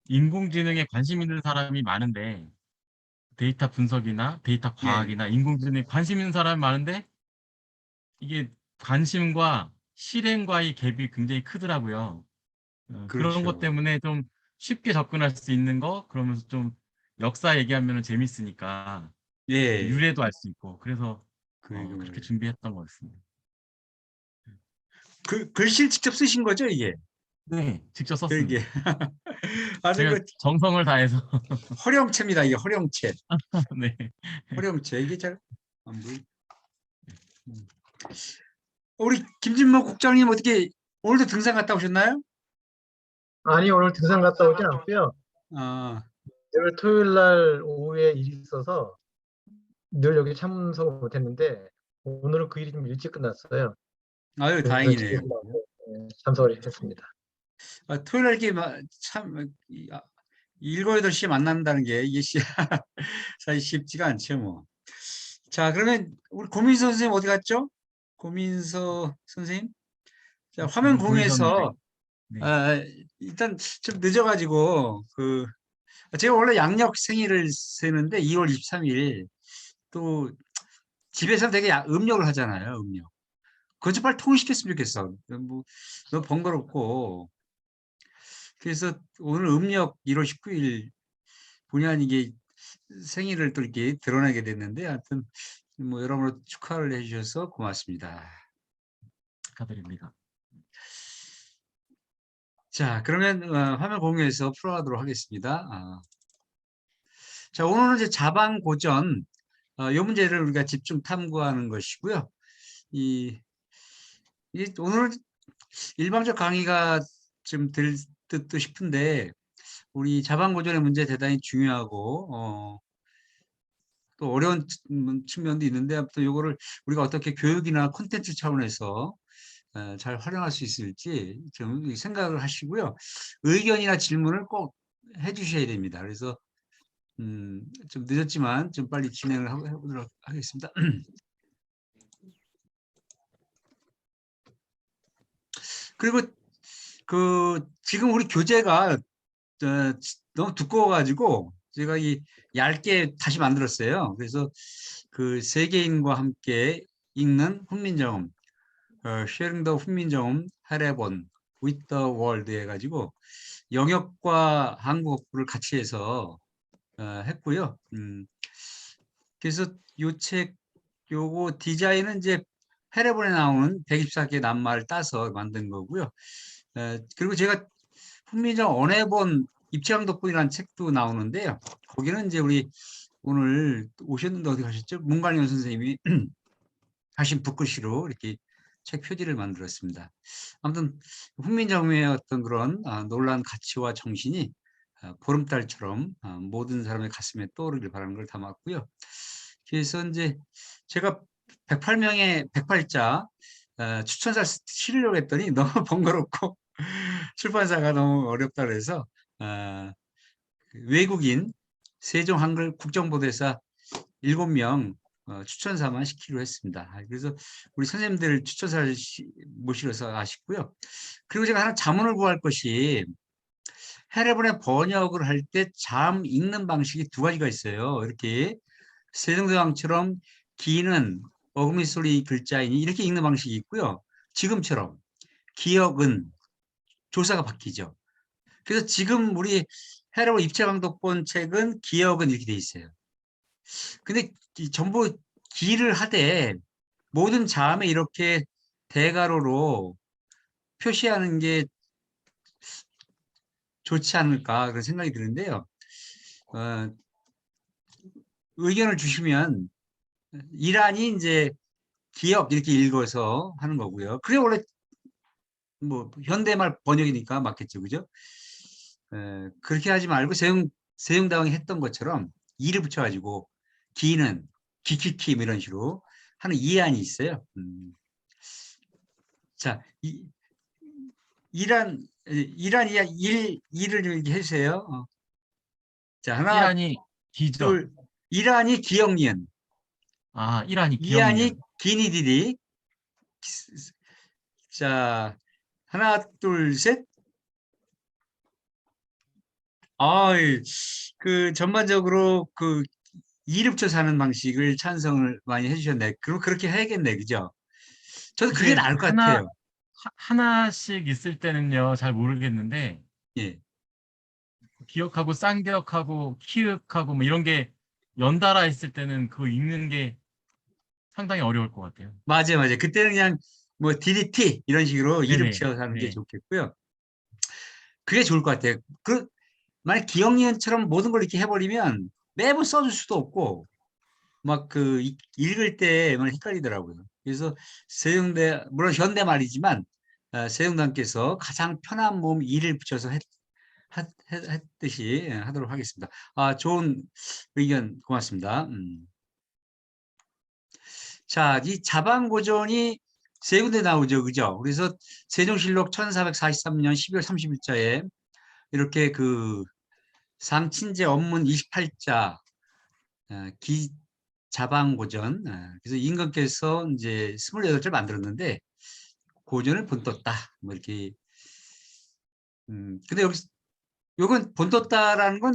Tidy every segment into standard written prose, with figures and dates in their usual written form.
인공지능에 관심 있는 사람이 많은데, 데이터 분석이나 데이터 예, 과학이나 인공지능에 관심 있는 사람이 많은데, 이게 관심과 실행과의 갭이 굉장히 크더라고요. 그런 것 그렇죠. 때문에 좀 쉽게 접근할 수 있는 거, 그러면서 좀 역사 얘기하면 재밌으니까 예, 유래도 알 수 있고, 그래서 그 그렇게 말이에요. 준비했던 거였습니다. 글씨를 직접 쓰신 거죠, 이게? 네, 직접 이게 썼습니다. 아주 제가 그 정성을 다해서. 허령체입니다. 이게 허령체. 네. 허령체. 이게 잘 안 보이. 음. 우리 김진모 국장님 어떻게 오늘도 등산 갔다 오셨나요? 아니, 오늘 등산 갔다 오진 않고요. 아, 내일 토요일 날 오후에 일이 있어서 늘 여기 참석을 못했는데 오늘은 그 일이 좀 일찍 끝났어요. 아유, 그래서 다행이네요. 집에서 참석을 했습니다. 토요일 날 이렇게 참, 일곱, 여덟 시에 만난다는 게 이게 사실 쉽지가 않죠, 뭐. 자, 그러면 우리 고민서 선생님 어디 갔죠? 고민서 선생님? 자, 화면 지금 보이셨는데, 공유해서, 네. 아, 일단 좀 늦어가지고, 제가 원래 양력 생일을 세는데 2월 23일, 또 집에서 되게 음력을 하잖아요, 음력. 그거 좀 빨리 통일시켰으면 좋겠어. 뭐, 너무 번거롭고. 그래서 오늘 음력 1월 19일 본의 아니게 생일을 또 이렇게 드러나게 됐는데, 하여튼, 뭐, 여러모로 축하를 해주셔서 고맙습니다. 축하드립니다. 자, 그러면 화면 공유해서 풀어가도록 하겠습니다. 자, 오늘은 이제 자방고전, 이 문제를 우리가 집중 탐구하는 것이고요. 이, 오늘 일방적 강의가 좀 될 듯도 싶은데, 우리 자방고전의 문제 대단히 중요하고, 또 어려운 측면도 있는데, 아무튼 이거를 우리가 어떻게 교육이나 콘텐츠 차원에서 잘 활용할 수 있을지 좀 생각을 하시고요. 의견이나 질문을 꼭 해주셔야 됩니다. 그래서 좀 늦었지만 좀 빨리 진행을 해보도록 하겠습니다. 그리고 지금 우리 교재가 너무 두꺼워가지고 제가 이 얇게 다시 만들었어요. 그래서 그 세계인과 함께 읽는 훈민정음, Sharing the 훈민정음 할애본 with the world 해가지고 영역과 한국어를 같이 해서 했고요. 그래서 요 책, 요거 디자인은 이제 해례본에 나오는 124개 낱말을 따서 만든 거고요. 그리고 제가 훈민정 언해본 입체강독본이라는 책도 나오는데요. 거기는 이제 우리 오늘 오셨는데 어디 가셨죠? 문관영 선생님이 하신 붓글씨로 이렇게 책 표지를 만들었습니다. 아무튼 훈민정음의 어떤 그런 놀라운 가치와 정신이 보름달처럼 모든 사람의 가슴에 떠오르길 바라는 걸 담았고요. 그래서 이제 제가 108명의 108자 추천사를 실으려고 했더니 너무 번거롭고 출판사가 너무 어렵다 그래서 외국인 세종 한글 국정보도사 7명 추천사만 시키기로 했습니다. 그래서 우리 선생님들 추천사를 모시러서 아쉽고요. 그리고 제가 하나 자문을 구할 것이 해례본의 번역을 할 때 잠 읽는 방식이 두 가지가 있어요. 이렇게 세종대왕처럼 기는 어금니 소리 글자이니 이렇게 읽는 방식이 있고요. 지금처럼 기역은 조사가 바뀌죠. 그래서 지금 우리 해례본 입체강독본 책은 기역은 이렇게 돼 있어요. 근데 전부 기를 하되 모든 자음에 이렇게 대가로로 표시하는 게 좋지 않을까 그런 생각이 드는데요. 어, 의견을 주시면 이란이 이제 기역 이렇게 읽어서 하는 거고요. 그게 원래 뭐 현대말 번역이니까 맞겠죠, 그죠? 그렇게 하지 말고 세종대왕이 했던 것처럼 이를 붙여가지고 기는 기키키 뭐 이런 식으로 하는 이해안이 있어요. 자, 이란이야 일을 좀 이렇게 해주세요. 자, 하나, 이란이 기죠. 둘, 이란이 기역니은, 이란이 이안이 기억니은. 기니디디. 자, 하나, 둘, 셋. 그 전반적으로 그 이를 붙여서 하는 방식을 찬성을 많이 해주셨네. 그럼 그렇게 해야겠네, 그죠? 저도 그게 이게 나을 것 같아요. 하나씩 있을 때는요, 잘 모르겠는데, 예, 기억하고 쌍기역하고 키읔하고 뭐 이런 게 연달아 있을 때는 그거 읽는 게 상당히 어려울 것 같아요. 맞아요, 맞아요. 그때는 그냥 뭐 DDT 이런 식으로 이를 네네. 붙여서 하는 게 네. 좋겠고요. 그게 좋을 것 같아요. 만약 기억니은처럼 모든 걸 이렇게 해버리면 매번 써줄 수도 없고 막 읽을 때 막 헷갈리더라고요. 그래서 세종대 물론 현대 말이지만 세종대왕께서 가장 편한 몸 이를 붙여서 했듯이 하도록 하겠습니다. 좋은 의견 고맙습니다. 자, 이 자방고전이 세 군데 나오죠, 그죠? 그래서 세종실록 1443년 12월 30일자에 이렇게 상친제 업문 28자 기자방고전, 그래서 임금께서 이제 28절 만들었는데 고전을 본떴다 뭐 이렇게. 근데 여기 요건 본떴다라는 건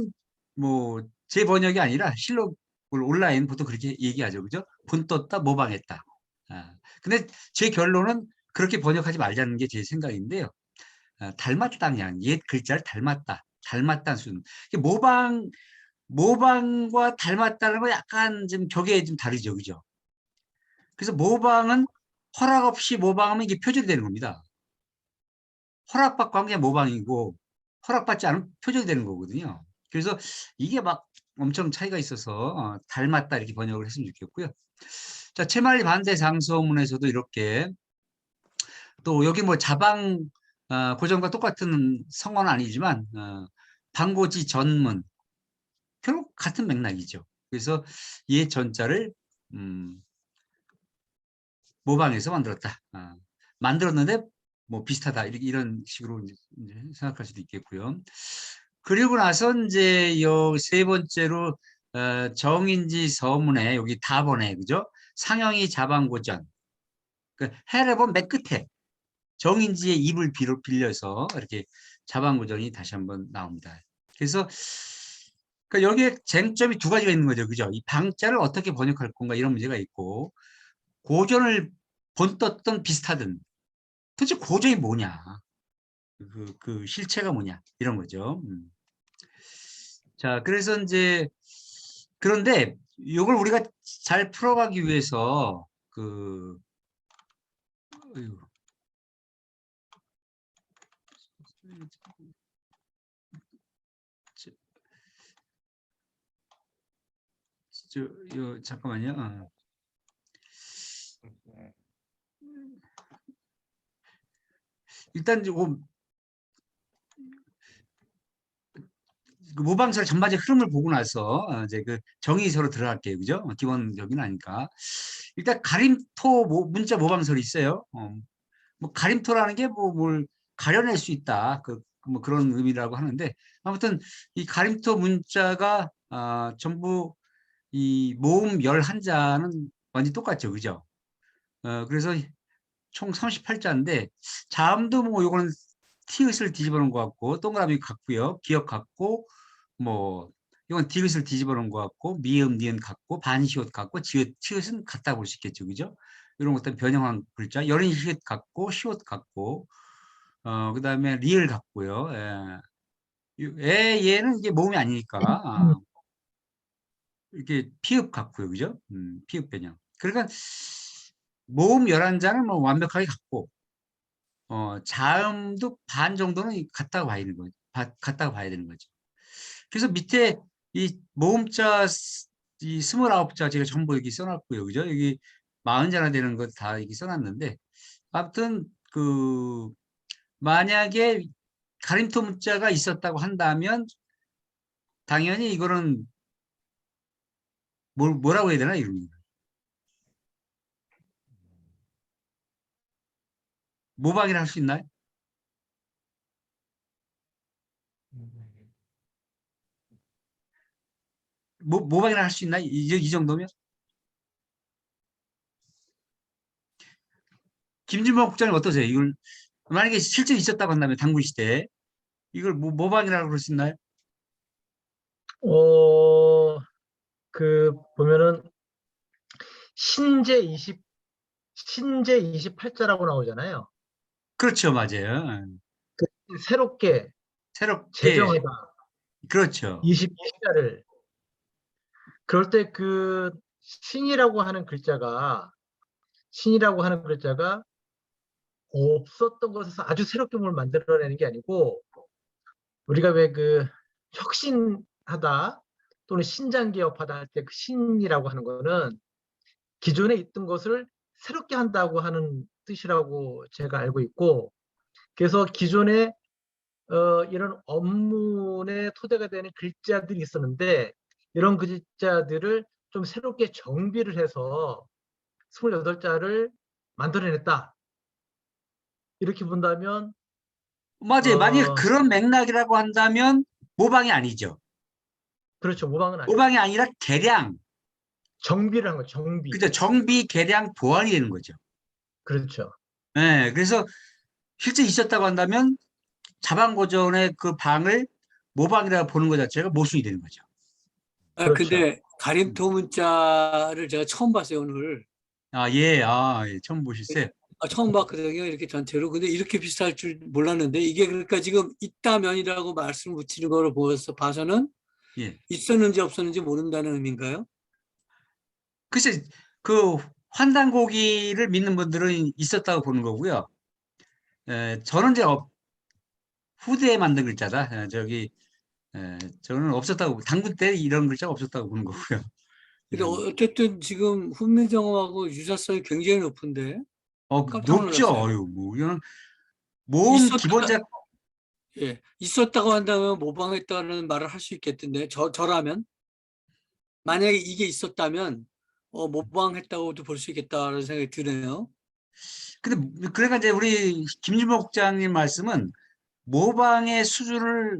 뭐 제 번역이 아니라 실록 온라인 보통 그렇게 얘기하죠, 그죠? 본떴다, 모방했다. 근데 제 결론은 그렇게 번역하지 말자는 게 제 생각인데요. 닮았다, 그냥 옛 글자를 닮았다는 수준. 모방과 닮았다는 거 약간 좀 격에 좀 다르죠, 그죠? 그래서 모방은 허락 없이 모방하면 이게 표절이 되는 겁니다. 허락받고 한 게 모방이고 허락받지 않으면 표절이 되는 거거든요. 그래서 이게 막 엄청 차이가 있어서 닮았다 이렇게 번역을 했으면 좋겠고요. 자, 채말리 반대 장서문에서도 이렇게 또 여기 뭐 자방 고전과 똑같은 성어는 아니지만 방고지 전문 결국 같은 맥락이죠. 그래서 이 전자를 모방해서 만들었다. 만들었는데 뭐 비슷하다 이런 식으로 이제 생각할 수도 있겠고요. 그리고 나서 이제 세 번째로 정인지 서문에 여기 답원에 그죠? 상영이 자방고전. 해를 보면 맨 끝에 정인지의 입을 빌려서 이렇게 자방고전이 다시 한번 나옵니다. 그래서 여기에 쟁점이 두 가지가 있는 거죠, 그죠? 이 방자를 어떻게 번역할 건가 이런 문제가 있고 고전을 본떴던 비슷하든 도대체 고전이 뭐냐, 그 실체가 뭐냐 이런 거죠. 자, 그래서 이제 그런데 이걸 우리가 잘 풀어가기 위해서 어휴, 잠깐만요. 일단 모방설 전반적 흐름을 보고 나서 이제 정의서로 들어갈게요, 그죠? 기본적인 아니까. 일단 가림토 문자 모방설이 있어요. 뭐 가림토라는 게 뭘 가려낼 수 있다. 뭐 그런 의미라고 하는데 아무튼 이 가림토 문자가 전부 이 모음 11자는 완전히 똑같죠, 그죠? 그래서 총 38자인데 자음도 뭐 요거는 티읕을 뒤집어 놓은 것 같고 동그라미 같고요. 기역 같고 뭐 이건 디귿을 뒤집어 놓은 것 같고 미음 니은 같고 반시옷 같고 치읓은 같다 볼 수 있겠죠, 그죠? 이런 것들 변형한 글자 여린 시읒 같고 시옷 같고 그다음에 리을 같고요. 얘는 이게 모음이 아니니까 이렇게 피읍 같고요, 그죠? 피읍 변형. 그러니까 모음 11자는 뭐 완벽하게 같고 자음도 반 정도는 같다고 봐야 되는 거죠. 같다고 봐야 되는 거죠. 그래서 밑에 이 모음자 이 29자 제가 전부 여기 써놨고요. 그죠? 여기 40자나 되는 거 다 여기 써놨는데 아무튼 만약에 가림토 문자가 있었다고 한다면 당연히 이거는 뭐라고 해야 되나 이런 모방이라 할 수 있나요? 모방이라 할 수 있나요? 이 정도면? 김준범 국장님 어떠세요? 이걸 만약에 실제 있었다고 한다면 당군 시대에 이걸 모방이라고 그럴 수 있나요? 보면은 신제 28자라고 나오잖아요. 그렇죠, 맞아요. 새롭게 새롭게 제정하다 그렇죠. 22자를. 그럴 때 그 신이라고 하는 글자가 없었던 것에서 아주 새롭게 뭘 만들어내는 게 아니고, 우리가 왜 그 혁신하다 또는 신장개업하다 할 때 그 신이라고 하는 거는 기존에 있던 것을 새롭게 한다고 하는 뜻이라고 제가 알고 있고, 그래서 기존에 이런 업문의 토대가 되는 글자들이 있었는데, 이런 글자들을 좀 새롭게 정비를 해서 28자를 만들어냈다. 이렇게 본다면 맞아요. 만약 어, 그런 맥락이라고 한다면 모방이 아니죠. 그렇죠. 모방은 아니죠. 모방이 아니라 개량, 정비를 한 거죠. 정비. 그죠? 정비, 개량, 보완이 되는 거죠. 그렇죠. 네, 그래서 실제 있었다고 한다면 자방고전의 그 방을 모방이라고 보는 것 자체가 모순이 되는 거죠. 그렇죠. 근데 가림토 문자를 제가 처음 봤어요, 오늘. 예, 처음 보셨어요? 처음 봤거든요, 이렇게 전체로. 근데 이렇게 비슷할 줄 몰랐는데, 이게 그러니까 지금 있다면이라고 말씀 붙이는 거를 봐서는 예. 있었는지 없었는지 모른다는 의미인가요? 글쎄, 그 환단고기를 믿는 분들은 있었다고 보는 거고요. 저는 이제 후대에 만든 글자다. 저는 없었다고, 당군 때 이런 글자가 없었다고 보는 거고요. 근데 어쨌든 지금 훈민정음하고 유사성이 굉장히 높은데, 깜짝 높죠. 놀랐어요. 이거는 모음 기본작, 있었다고 한다면 모방했다는 말을 할 수 있겠던데, 저라면? 만약에 이게 있었다면, 모방했다고도 볼 수 있겠다는 생각이 드네요. 근데 그러니까 이제 우리 김주목 국장님 말씀은 모방의 수준을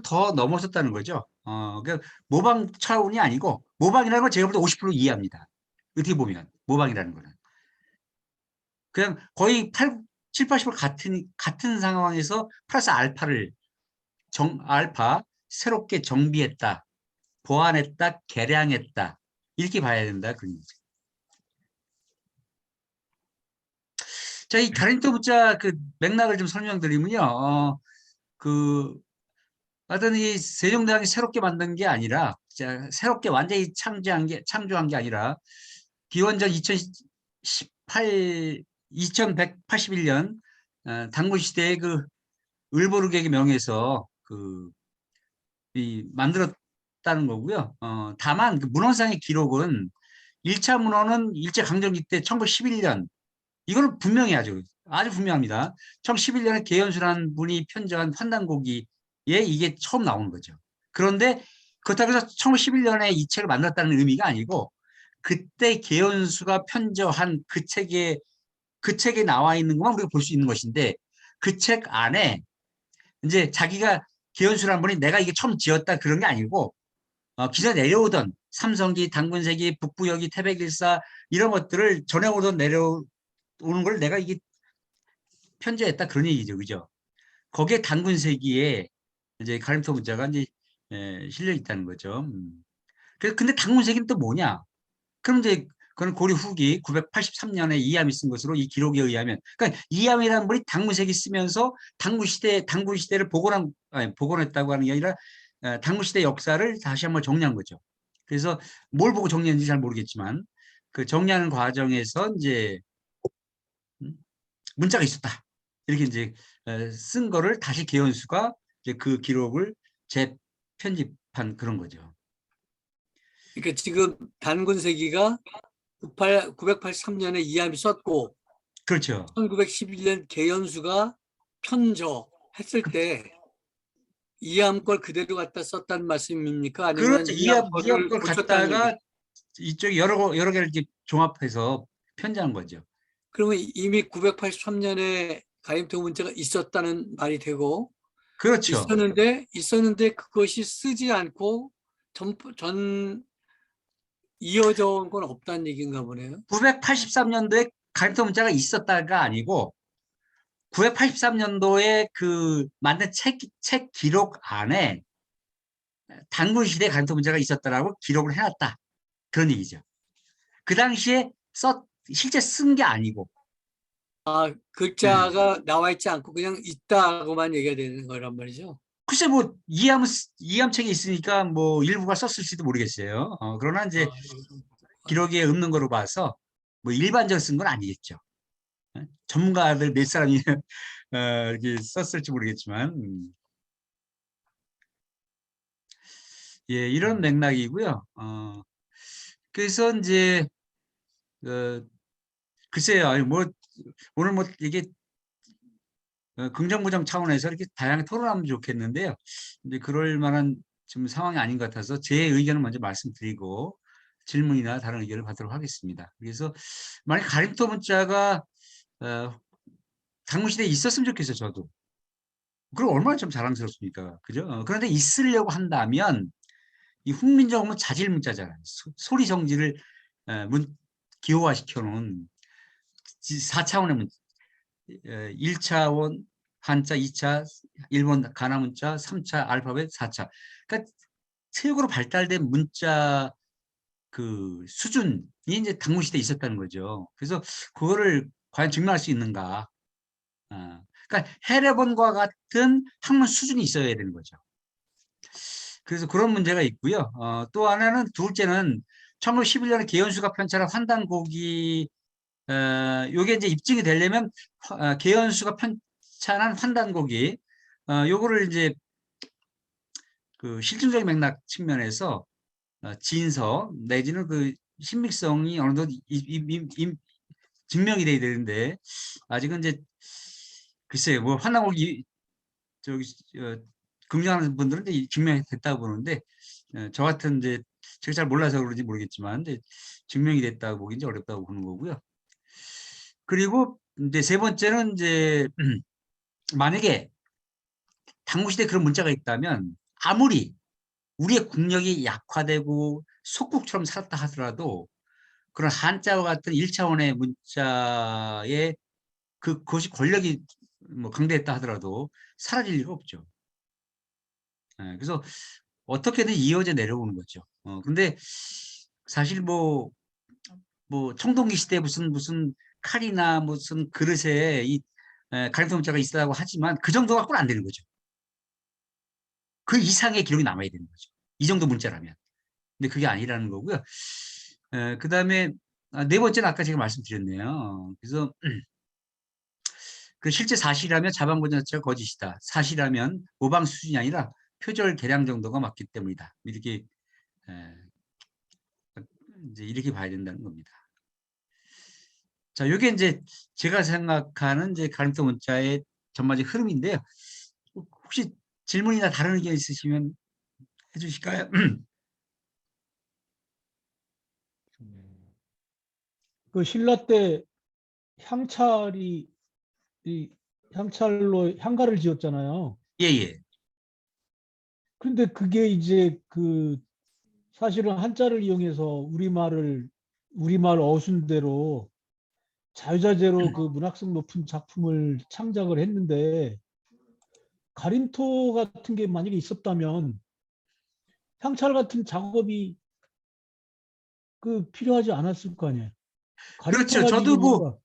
더 넘어섰다는 거죠. 그러니까 모방 차원이 아니고, 모방이라는 건 제가 볼 때 50% 이해합니다. 어떻게 보면 모방이라는 거는 그냥 거의 7, 80% 같은 상황에서 플러스 알파를 알파 새롭게 정비했다, 보완했다, 개량했다, 이렇게 봐야 된다 그런 거죠. 자, 이 가림토 문자 그 맥락을 좀 설명드리면요. 하여튼 이 세종대왕이 새롭게 만든 게 아니라, 새롭게 완전히 창조한 게 아니라, 기원전 2181년 단군 시대의 그 을보르객의 명에서 만들었다는 거고요. 다만 그 문헌상의 기록은 1차 문헌은 일제강점기 때 1911년, 이거는 분명히 아주 분명합니다. 1911년에 계연수라는 분이 편저한 환단고기에 이게 처음 나오는 거죠. 그런데 그렇다고 해서 1911년에 이 책을 만들었다는 의미가 아니고, 그때 계연수가 편저한 그 책에 나와 있는 것만 우리가 볼 수 있는 것인데, 그 책 안에 이제 자기가 계연수라는 분이 내가 이게 처음 지었다 그런 게 아니고, 기존에 내려오던 삼성기, 당군세기, 북부여기, 태백일사 이런 것들을 전해오던 내려오는 걸 내가 이게 편제했다 그런 얘기죠, 그죠? 거기에 당군세기에 이제 가림토 문자가 이제 실려 있다는 거죠. 근데 당군세기는 또 뭐냐? 그럼 이제 그건 고려 후기 983년에 이암이 쓴 것으로 이 기록에 의하면, 그러니까 이암이라는 분이 당군세기 쓰면서 당군 시대를 복원했다고 하는 게 아니라 당군 시대 역사를 다시 한번 정리한 거죠. 그래서 뭘 보고 정리했는지 잘 모르겠지만 그 정리하는 과정에서 이제 문자가 있었다. 이렇게 이제 쓴 거를 다시 계연수가 이제 그 기록을 재편집한 그런 거죠. 그러니까 지금 단군세기가 983년에 이암이 썼고, 그렇죠. 1911년 계연수가 편저했을 때 이암 걸 그대로 갖다 썼다는 말씀입니까? 아니면 그렇죠. 이암 이합 거를 걸 고쳤다는 갖다가 얘기? 이쪽 여러 개를 이렇게 종합해서 편지한 거죠. 그러면 이미 983년에 가림토 문자가 있었다는 말이 되고, 그렇죠. 있었는데 그것이 쓰지 않고 이어져 온 건 없다는 얘기인가 보네요. 983년도에 가림토 문자가 있었다가 아니고 983년도에 그 만든 책 기록 안에 단군 시대에 가림토 문자가 있었다라고 기록을 해놨다. 그런 얘기죠. 그 당시에 실제 쓴 게 아니고. 아, 글자가 나와 있지 않고 그냥 있다고만 얘기가 되는 거란 말이죠. 글쎄 뭐 이암책이 있으니까 뭐 일부가 썼을지도 모르겠어요. 그러나 이제 아, 기록에 없는 거로 봐서 뭐 일반적으로 쓴 건 아니겠죠. 전문가들 몇 사람이 이렇게 썼을지 모르겠지만 예, 이런 맥락이고요. 그래서 이제 글쎄요, 아니, 뭐 오늘 뭐 이게 긍정부정 차원에서 이렇게 다양하게 토론하면 좋겠는데요. 이제 그럴 만한 지금 상황이 아닌 것 같아서 제 의견을 먼저 말씀드리고 질문이나 다른 의견을 받도록 하겠습니다. 그래서 만약 가림토 문자가 당군 시대에 있었으면 좋겠어요, 저도. 그럼 얼마나 좀 자랑스럽습니까, 그죠? 그런데 있으려고 한다면 이 훈민정음은 자질 문자잖아요. 소리 성질을 기호화시켜 놓은 4차원의 문자. 1차원 한자, 2차 일본 가나 문자, 3차 알파벳, 4차. 그러니까 체육으로 발달된 문자 그 수준이 이제 당군 시대에 있었다는 거죠. 그래서 그거를 과연 증명할 수 있는가? 그러니까 해례본과 같은 학문 수준이 있어야 되는 거죠. 그래서 그런 문제가 있고요. 또 하나는 둘째는 1911년에 개연수가 편찬한 환단곡이 요게 이제 입증이 되려면 개연수가 편찬한 환단곡이 요거를 이제 그 실증적인 맥락 측면에서 진서 내지는 그 신빙성이 어느 정도 증명이 돼야 되는데 아직은 이제 글쎄요 뭐 환단곡이 저기 긍정하는 분들은 이제 증명이 됐다고 보는데 저 같은 이제 제가 잘 몰라서 그런지 모르겠지만 이제 증명이 됐다고 보기 이제 어렵다고 보는 거고요. 그리고 이제 세 번째는 이제 만약에 당구시대에 그런 문자가 있다면 아무리 우리의 국력이 약화되고 속국처럼 살았다 하더라도 그런 한자와 같은 1차원의 문자에 그것이 권력이 뭐 강대했다 하더라도 사라질 리가 없죠. 그래서 어떻게든 이어져 내려오는 거죠. 근데 사실 뭐 청동기 시대 무슨 칼이나 무슨 그릇에 이 가림토 문자가 있다고 하지만 그 정도 갖고는 안 되는 거죠. 그 이상의 기록이 남아야 되는 거죠. 이 정도 문자라면. 근데 그게 아니라는 거고요. 그 다음에 네 번째는 아까 제가 말씀드렸네요. 그래서 그 실제 사실이라면 자방고전 자체가 거짓이다. 사실이라면 모방 수준이 아니라 표절 개량 정도가 맞기 때문이다. 이렇게 이제 이렇게 봐야 된다는 겁니다. 자, 이게 이제 제가 생각하는 이제 가림토 문자의 전반적 흐름인데요. 혹시 질문이나 다른 의견 있으시면 해주실까요? 그 신라 때 향찰이 이 향찰로 향가를 지었잖아요. 예예. 그런데 그게 이제 그 사실은 한자를 이용해서 우리말 어순대로 자유자재로 그 문학성 높은 작품을 창작을 했는데 가림토 같은 게 만약에 있었다면 향찰 같은 작업이 그 필요하지 않았을 거 아니에요. 그렇죠. 가림토가 저도 지금 뭐 뭔가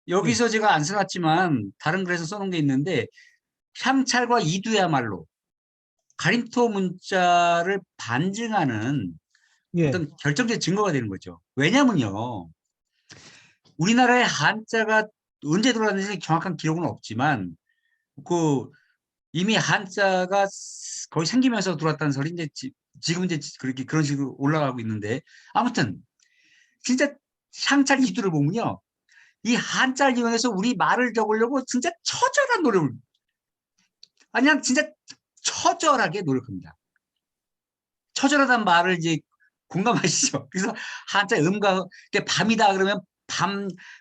여기서 제가 안 써놨지만 다른 글에서 써놓은 게 있는데 향찰과 이두야말로 가림토 문자를 반증하는 예, 어떤 결정적 증거가 되는 거죠. 왜냐면요. 우리나라의 한자가 언제 들어왔는지 정확한 기록은 없지만 그 이미 한자가 거의 생기면서 들어왔다는 설이 이제 지금 이제 그렇게 그런 식으로 올라가고 있는데 아무튼 진짜 향찰 이두를 보면요. 이 한자를 이용해서 우리 말을 적으려고 진짜 처절한 노력을 그냥 진짜 처절하게 노력합니다. 처절하다는 말을 이제 공감하시죠? 그래서 한자 음과 밤이다 그러면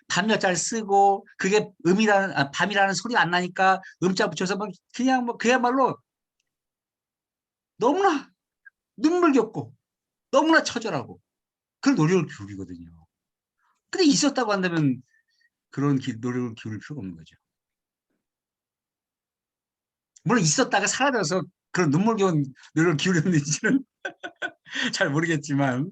밤여자를 쓰고 그게 밤이라는 소리 안 나니까 음자 붙여서 막 그냥 뭐 그야말로 너무나 눈물겹고 너무나 처절하고 그런 노력을 기울이거든요. 근데 있었다고 한다면 그런 노력을 기울일 필요가 없는 거죠. 물론 있었다가 사라져서 그런 눈물겨운 노력을 기울였는지는 잘 모르겠지만,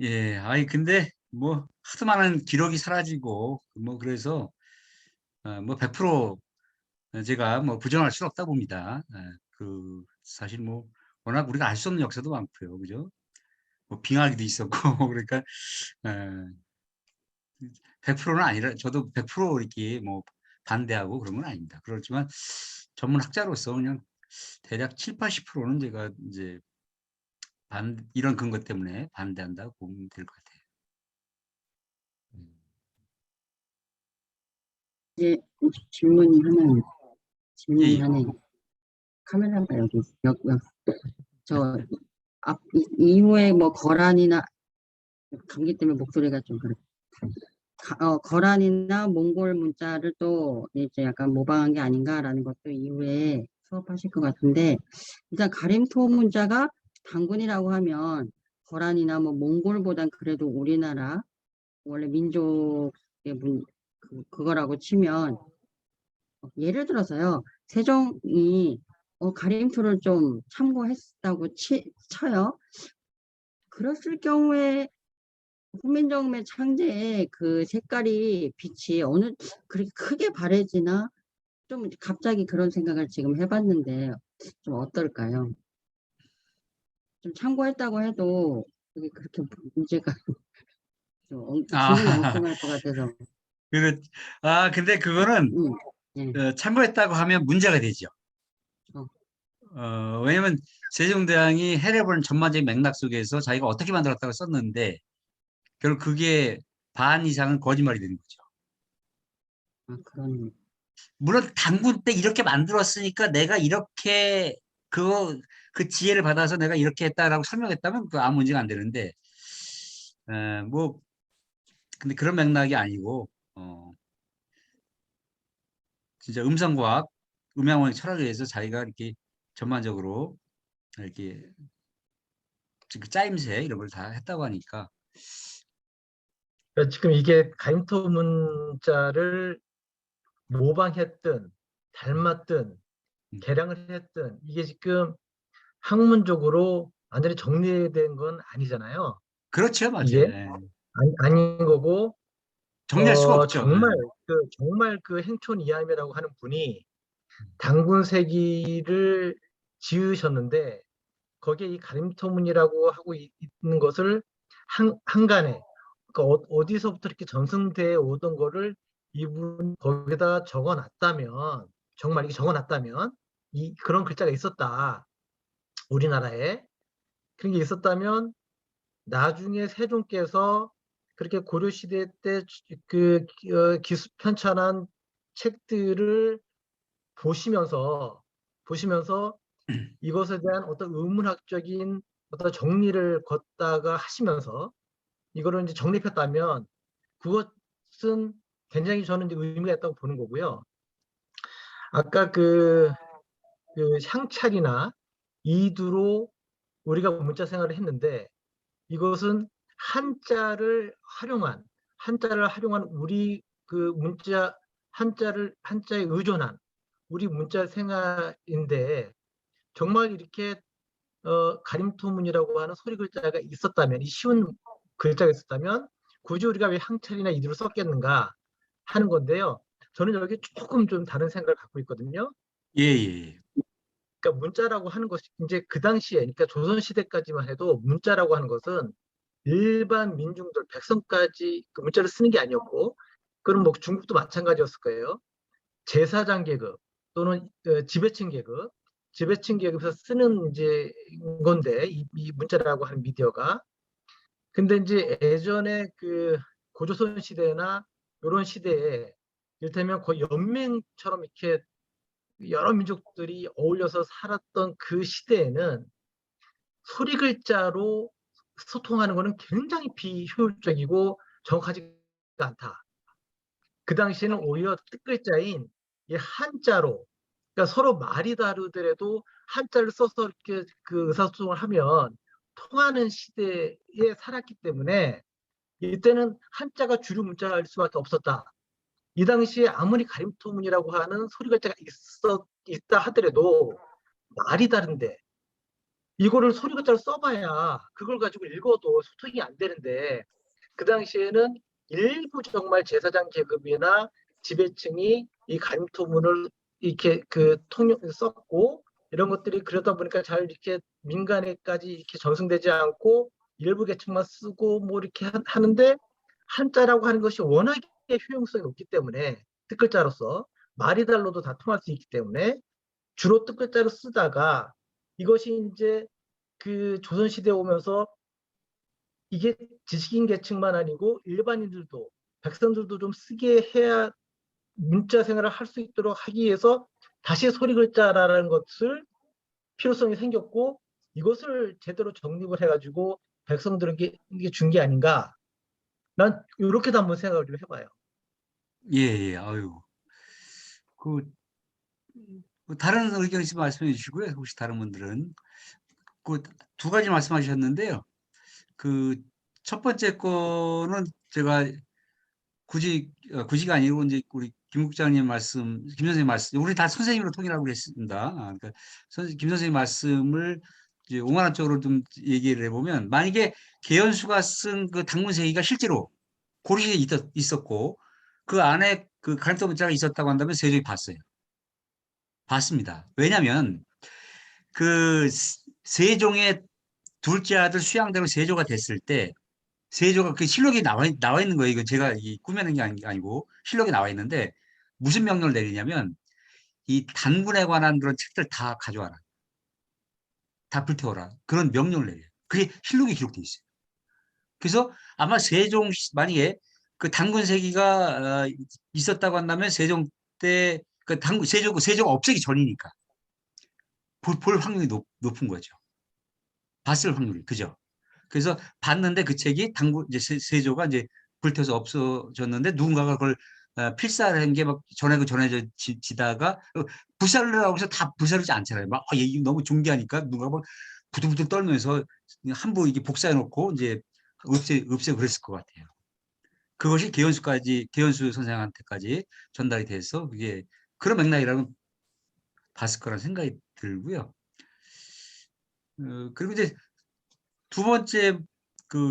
예, 아이 근데 뭐 하도 많은 기록이 사라지고 뭐 그래서 뭐 100% 제가 뭐 부정할 수는 없다 봅니다. 그 사실 뭐 워낙 우리가 알 수 없는 역사도 많고요, 그죠? 뭐 빙하기도 있었고 그러니까 100%는 아니라 저도 100% 이렇게 뭐 반대하고 그런 건 아닙니다. 그렇지만 전문 학자로서 그냥 대략 7, 80%는 제가 이제 이런 근거 때문에 반대한다고 보면 될 것 같아요. 이제 질문이 하나, 질문이 예. 하나. 카메라가 여기, 이후에 뭐 거란이나, 감기 때문에 목소리가 좀 그래. 거란이나 몽골 문자를 또 이제 약간 모방한 게 아닌가라는 것도 이후에 수업하실 것 같은데, 일단 가림토 문자가 단군이라고 하면 거란이나 뭐 몽골보단 그래도 우리나라 원래 민족의 그거라고 치면, 예를 들어서요, 세종이 가림토를 좀 참고했다고 쳐요. 그랬을 경우에 후민정음의 창제에 그 색깔이 빛이 그렇게 크게 바래지나, 좀 갑자기 그런 생각을 지금 해봤는데 좀 어떨까요? 좀 참고했다고 해도 그게 그렇게 문제가 좀 질문이 엉뚱할 것 같아서. 근데 그거는 예. 참고했다고 하면 문제가 되죠. 왜냐면 세종대왕이 해례본 전반적인 맥락 속에서 자기가 어떻게 만들었다고 썼는데 결국 그게 반 이상은 거짓말이 되는 거죠. 그런. 물론 단군 때 이렇게 만들었으니까 내가 이렇게 그 지혜를 받아서 내가 이렇게 했다라고 설명했다면 그 아무 문제가 안 되는데, 뭐 근데 그런 맥락이 아니고 진짜 음성과학, 음향원의 철학에 의해서 자기가 이렇게 전반적으로 이렇게 그 짜임새 이런 걸 다 했다고 하니까. 그러니까 지금 이게 가림토 문자를 모방했든 닮았든 개량을 했든 이게 지금 학문적으로 완전히 정리된 건 아니잖아요. 그렇죠, 맞아요. 이게 예. 아닌 거고 정리할 수가 없죠. 정말 그 행촌 이하임이라고 하는 분이 단군세기를 지으셨는데 거기에 이 가림토문이라고 하고 있는 것을 한간에, 그러니까 어디서부터 이렇게 전승돼 오던 거를 이분 거기다 적어놨다면, 정말 이게 적어놨다면 그런 글자가 있었다, 우리나라에 그런 게 있었다면 나중에 세종께서 그렇게 고려 시대 때 그 기수편찬한 책들을 보시면서 이것에 대한 어떤 의문학적인 어떤 정리를 걷다가 하시면서 이거를 이제 정립했다면 그것은 굉장히 저는 이제 의미가 있다고 보는 거고요. 아까 그 향찰이나 이두로 우리가 문자 생활을 했는데 이것은 한자를 활용한 우리 그 문자 한자에 의존한 우리 문자 생활인데 정말 이렇게 가림토문이라고 하는 소리 글자가 있었다면, 이 쉬운 글자가 있었다면 굳이 우리가 왜 항철이나 이두를 썼겠는가 하는 건데요. 저는 여기 조금 좀 다른 생각을 갖고 있거든요. 예, 예. 그러니까 문자라고 하는 것이 이제 그 당시에, 그러니까 조선 시대까지만 해도 문자라고 하는 것은 일반 민중들, 백성까지 그 문자를 쓰는 게 아니었고, 그럼 뭐 중국도 마찬가지였을 거예요. 제사장 계급 또는 지배층 계급에서 쓰는 이제 건데 이 문자라고 하는 미디어가. 근데 이제 예전에 그 고조선 시대나 이런 시대에 이를테면 거의 연맹처럼 이렇게 여러 민족들이 어울려서 살았던 그 시대에는 소리 글자로 소통하는 것은 굉장히 비효율적이고 정확하지가 않다. 그 당시에는 오히려 뜻글자인 이 한자로, 그러니까 서로 말이 다르더라도 한자를 써서 이렇게 그 의사소통을 하면 통하는 시대에 살았기 때문에 이때는 한자가 주류 문자일 수밖에 없었다. 이 당시에 아무리 가림토문이라고 하는 소리 글자가 있다 하더라도 말이 다른데 이거를 소리 글자로 써봐야 그걸 가지고 읽어도 소통이 안 되는데 그 당시에는 일부 정말 제사장 계급이나 지배층이 이 가림토문을 이렇게 썼고 이런 것들이 그러다 보니까 잘 이렇게 민간에까지 이렇게 전승되지 않고 일부 계층만 쓰고 뭐 이렇게 하는데 한자라고 하는 것이 워낙에 효용성이 높기 때문에 뜻글자로서 말이 달라도 다 통할 수 있기 때문에 주로 뜻글자로 쓰다가 이것이 이제 그 조선시대에 오면서 이게 지식인 계층만 아니고 일반인들도 백성들도 좀 쓰게 해야 문자 생활을 할 수 있도록 하기 위해서 다시 소리 글자라는 것을 필요성이 생겼고 이것을 제대로 정립을 해가지고 백성들에게 준 게 아닌가. 난 이렇게도 한번 생각을 좀 해봐요. 예, 아유. 다른 의견 있으면 말씀해 주시고요. 혹시 다른 분들은. 두 가지 말씀하셨는데요. 첫 번째 거는 제가 굳이가 아니고 이제 우리 김 국장님 말씀, 김 선생님 말씀, 우리 다 선생님으로 통일하고 그랬습니다. 그러니까 김 선생님 말씀을 이제 옹환한 쪽으로 좀 얘기를 해보면, 만약에 계현수가 쓴 그 당문세기가 실제로 고리시에 있었고 그 안에 그 가림토 문자가 있었다고 한다면 세종이 봤습니다. 왜냐하면 그 세종의 둘째 아들 수양대로 세조가 됐을 때 세조가 그 실록이 나와 있는 거예요. 이거 제가 꾸며낸 게 아니고 실록이 나와 있는데 무슨 명령을 내리냐면 이 단군에 관한 그런 책들 다 가져와라. 다 불태워라. 그런 명령을 내려요. 그게 실록에 기록돼 있어요. 그래서 아마 세종 만약에 그 단군 세기가 있었다고 한다면 세종 때 그 세종 없애기 전이니까 볼 확률이 높은 거죠. 봤을 확률이 그죠. 그래서 봤는데 그 책이 이제 세조가 이제 불태워서 없어졌는데 누군가가 그걸 필사를 한 게 막 전해지다가 불사를 해서 다 불사르지 않잖아요. 막 이게 너무 존귀하니까 누가 막 부들부들 떨면서 한부 이게 복사해 놓고 이제 없애고 그랬을 것 같아요. 그것이 계현수 선생한테까지 전달이 돼서 그게 그런 맥락이라면 봤을 거라는 생각이 들고요. 그리고 이제 두 번째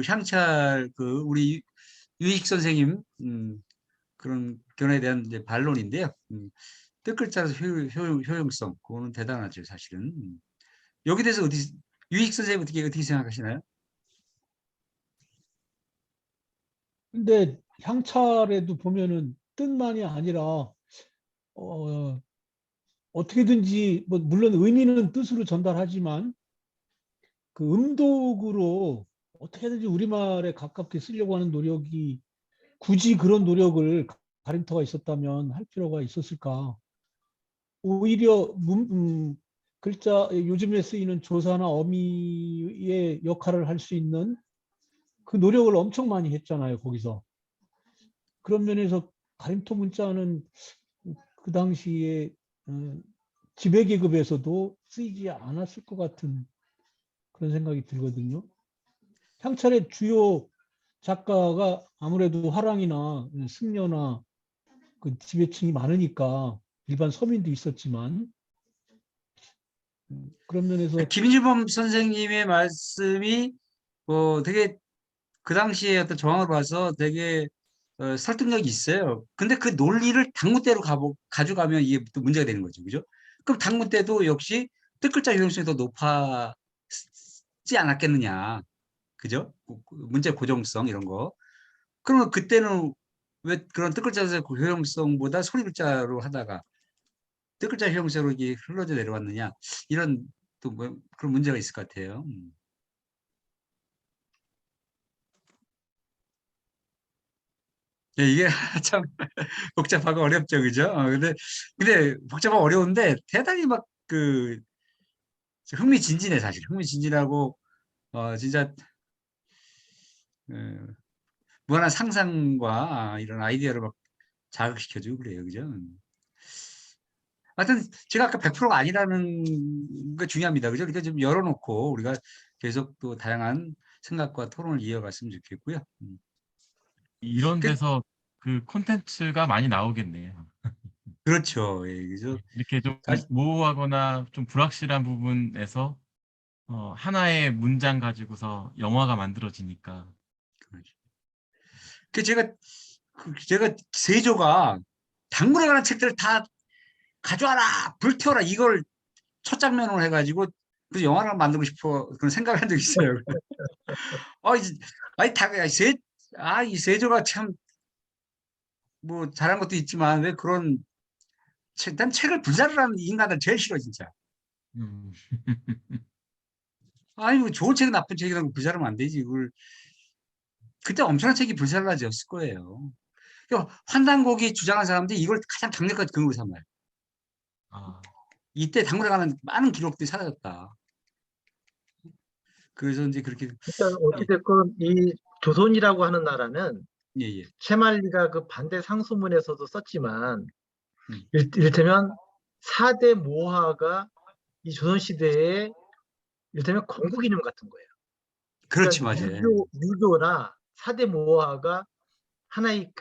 향찰 우리 유익 선생님 그런 견해에 대한 이제 반론인데요. 뜻글자로서 효용성 그거는 대단하죠 사실은. 여기 대해서 유익 선생님 어떻게 생각하시나요? 근데 향찰에도 보면은 뜻만이 아니라 어떻게든지 뭐 물론 의미는 뜻으로 전달하지만 그 음독으로 어떻게든지 우리말에 가깝게 쓰려고 하는 노력이 굳이 그런 노력을 가림터가 있었다면 할 필요가 있었을까? 오히려 글자 요즘에 쓰이는 조사나 어미의 역할을 할 수 있는 그 노력을 엄청 많이 했잖아요, 거기서. 그런 면에서 가림토 문자는 그 당시에 지배계급에서도 쓰이지 않았을 것 같은 그런 생각이 들거든요. 향찰의 주요 작가가 아무래도 화랑이나 승려나 그 지배층이 많으니까 일반 서민도 있었지만 그런 면에서 김일범 선생님의 말씀이 되게 그 당시에 어떤 정황을 봐서 되게 설득력이 있어요. 근데 그 논리를 당군대로 가져가면 이게 또 문제가 되는 거죠. 그죠? 그럼 당군대도 역시 뜻글자 효용성이 더 높았지 않았겠느냐. 그죠? 문제 고정성 이런 거. 그러면 그때는 왜 그런 뜻글자 효용성보다 소리글자로 하다가 뜻글자 효용성으로 이게 흘러져 내려왔느냐. 이런 또 그런 문제가 있을 것 같아요. 예, 이게 참 복잡하고 어렵죠, 그죠? 근데 복잡하고 어려운데 대단히 막 흥미진진해 사실. 흥미진진하고 진짜 무한한 상상과 이런 아이디어를 막 자극시켜주고 그래요, 그죠? 하여튼 제가 아까 100%가 아니라는 게 중요합니다, 그죠? 그러니까 좀 열어놓고 우리가 계속 또 다양한 생각과 토론을 이어갔으면 좋겠고요. 이런 그- 데서 그 콘텐츠가 많이 나오겠네요. 그렇죠. 예, 그래서 이렇게 좀 사실- 모호하거나 좀 불확실한 부분에서 하나의 문장 가지고서 영화가 만들어지니까. 그 제가 세조가 당군에 관한 책들을 다 가져와라, 불태워라 이걸 첫 장면으로 해가지고 그 영화를 만들고 싶어 그런 생각을 한 적이 있어요. 이 세조가 참 뭐 잘한 것도 있지만 왜 그런 난 책을 불사를 하는 인간들 제일 싫어 진짜. 음. 아니 좋은 책은 나쁜 책이라고 불사르면 안 되지. 그걸 그때 엄청난 책이 불살라졌을 거예요. 환단곡이 주장한 사람들이 이걸 가장 강력한 근거로 삼아요. 아, 이때 당군에 관한 많은 기록들이 사라졌다. 그래서 이제 그렇게 일단 어찌됐건 이 조선이라고 하는 나라는 예예. 채말리가 그 반대 상소문에서도 썼지만 음. 이를테면 4대 모화가 이 조선시대에 이를테면 건국 이념 같은 거예요. 그렇지 그러니까 맞아요. 유교나 4대 모화가 하나의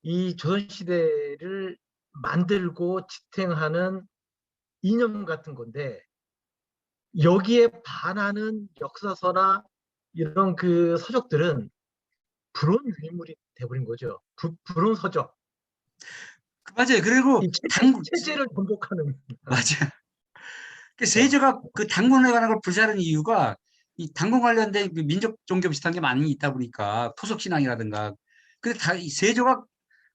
이 조선시대를 만들고 지탱하는 이념 같은 건데 여기에 반하는 역사서나 이런 그 서적들은 불온 유인물이 돼버린 거죠. 불온 서적. 맞아요. 그리고 이 당군 체제를 번복하는. 맞아요. 세조가 그 당군에 관한 걸 불사르는 이유가 이 당군 관련된 그 민족 종교 비슷한 게 많이 있다 보니까 토속 신앙이라든가. 근데 이 세조가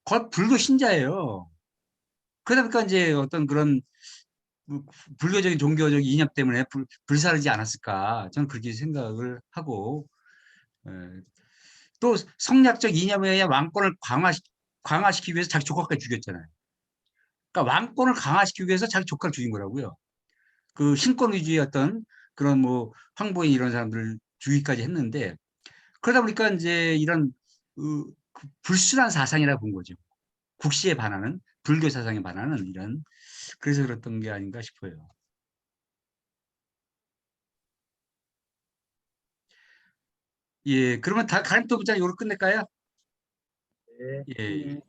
거의 불교 신자예요. 그러다 보니까 이제 어떤 그런 뭐 불교적인 종교적 이념 때문에 불사르지 않았을까 저는 그렇게 생각을 하고 에, 또 성략적 이념에 의해 왕권을 강화시키기 위해서 자기 조카까지 죽였잖아요. 그러니까 왕권을 강화시키기 위해서 자기 조카를 죽인 거라고요. 그 신권 위주의 어떤 그런 뭐 황보인 이런 사람들을 죽이기까지 했는데 그러다 보니까 이제 이런 그 불순한 사상이라 본 거죠. 국시에 반하는 불교 사상에 반하는 이런 그래서 그랬던 게 아닌가 싶어요. 예, 그러면 가림도 부장 이걸로 끝낼까요? 네. 예,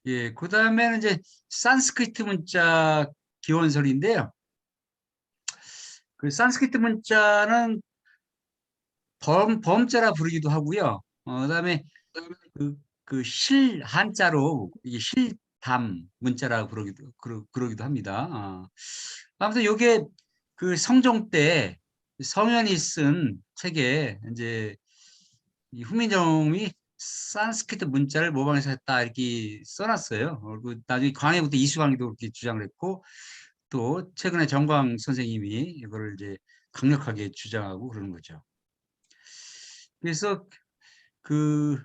예. 그 다음에는 이제 산스크리트 문자 기원설인데요. 그 산스크리트 문자는 범자라 부르기도 하고요. 그다음에 한자로 이게 실담 문자라고 그러기도 합니다. 아무튼 이게 그 성종 때 성현이 쓴 책에 이제 이 후민정음이 산스크리트 문자를 모방해서 했다 이렇게 써놨어요. 그 나중에 광해부터 이수광이도 그렇게 주장을 했고 또 최근에 정광 선생님이 이거를 이제 강력하게 주장하고 그러는 거죠. 그래서 그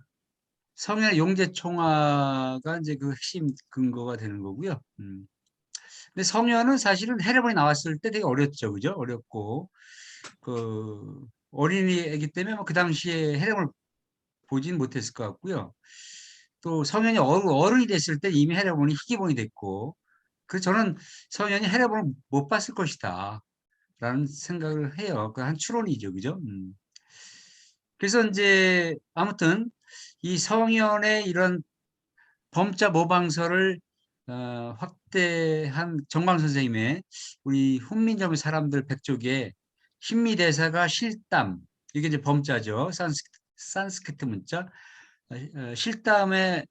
성현의 용제총화가 이제 그 핵심 근거가 되는 거고요. 근데 성현은 사실은 해례본이 나왔을 때 되게 어렸죠, 그죠? 어렸고 그 어린이이기 때문에 그 당시에 해례본을 보진 못했을 것 같고요. 또 성현이 어른이 됐을 때 이미 해례본이 희귀본이 됐고, 그래서 저는 성현이 해례본을 못 봤을 것이다. 라는 생각을 해요. 그 한 추론이죠. 그죠? 그래서 이제 아무튼 이 성현의 이런 범자 모방서를 확대한 정광 선생님의 우리 훈민정음 사람들 백족의 신미대사가 실담, 이게 이제 범자죠. 산스크리트 문자. 실담의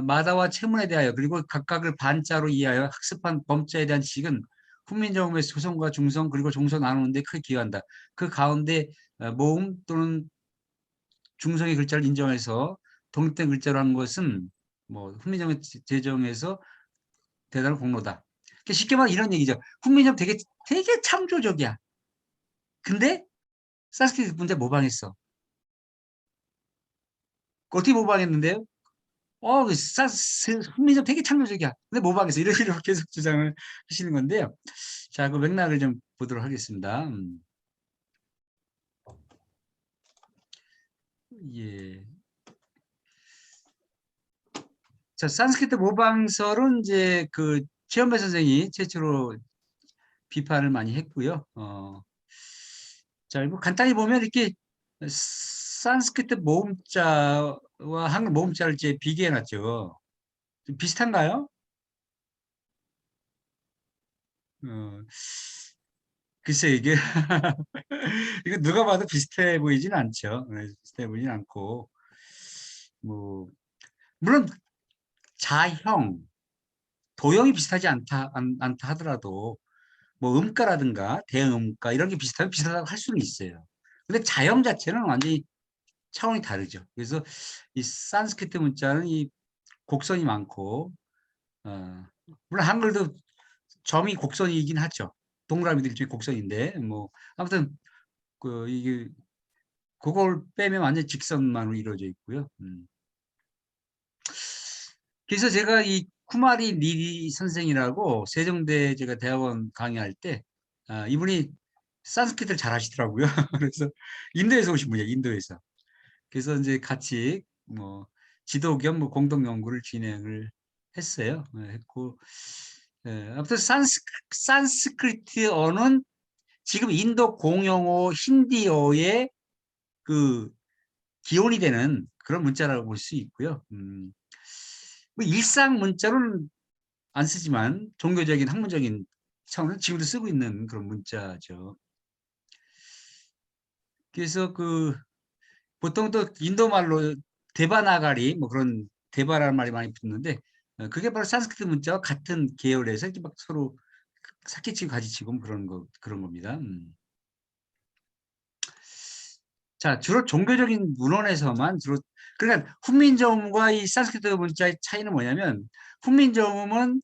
마다와 체문에 대하여 그리고 각각을 반자로 이해하여 학습한 범자에 대한 지식은 훈민정음의 소성과 중성 그리고 종서 나누는데 크게 기여한다. 그 가운데 모음 또는 중성의 글자를 인정해서 독립된 글자로 한 것은 뭐 훈민정음 제정에서 대단한 공로다. 그러니까 쉽게 말하면 이런 얘기죠. 훈민정음 되게 창조적이야. 근데 산스크리트 문자 모방했어. 어떻게 모방했는데요? 훈민정음 되게 창조적이야. 근데 모방했어. 이런 식으로 계속 주장을 하시는 건데요. 자, 그 맥락을 좀 보도록 하겠습니다. 예. 자, 산스크리트 모방설은 이제 그 최현배 선생이 최초로 비판을 많이 했고요. 자, 뭐 간단히 보면 이렇게 산스크리트 모음자와 한글 모음자를 이제 비교해 놨죠. 좀 비슷한가요? 글쎄 이게 이거 누가 봐도 비슷해 보이진 않죠. 네, 비슷해 보이진 않고 뭐 물론 자형, 도형이 비슷하지 않다 하더라도 뭐 음가라든가 대음가 이런 게 비슷하면 비슷하다고 할 수는 있어요. 근데 자형 자체는 완전히 차원이 다르죠. 그래서 이 산스크리트 문자는 이 곡선이 많고 물론 한글도 점이 곡선이긴 하죠. 동그라미들이 중에 곡선인데 뭐 아무튼 그 이게 그걸 빼면 완전 직선만으로 이루어져 있고요. 그래서 제가 이 쿠마리 니리 선생이라고 세종대 제가 대학원 강의할 때 이분이 산스크리트를 잘 하시더라고요. 그래서 인도에서 오신 분이에요. 인도에서. 그래서 이제 같이 뭐 지도 겸 뭐 공동 연구를 진행을 했어요. 했고 아무튼 산스크리트어는 지금 인도 공용어, 힌디어의 그 기원이 되는 그런 문자라고 볼 수 있고요. 뭐 일상 문자로는 안 쓰지만 종교적인 학문적인 차원은 지금도 쓰고 있는 그런 문자죠. 그래서 그 보통 또 인도 말로 데바나가리 뭐 그런 데바라는 말이 많이 붙는데 그게 바로 산스크리트 문자와 같은 계열에서 이렇게 막 서로 사기치고 가지치고 그런 겁니다. 자, 주로 종교적인 문헌에서만 주로 그러니까 훈민정음과 이 산스크리트 문자의 차이는 뭐냐면 훈민정음은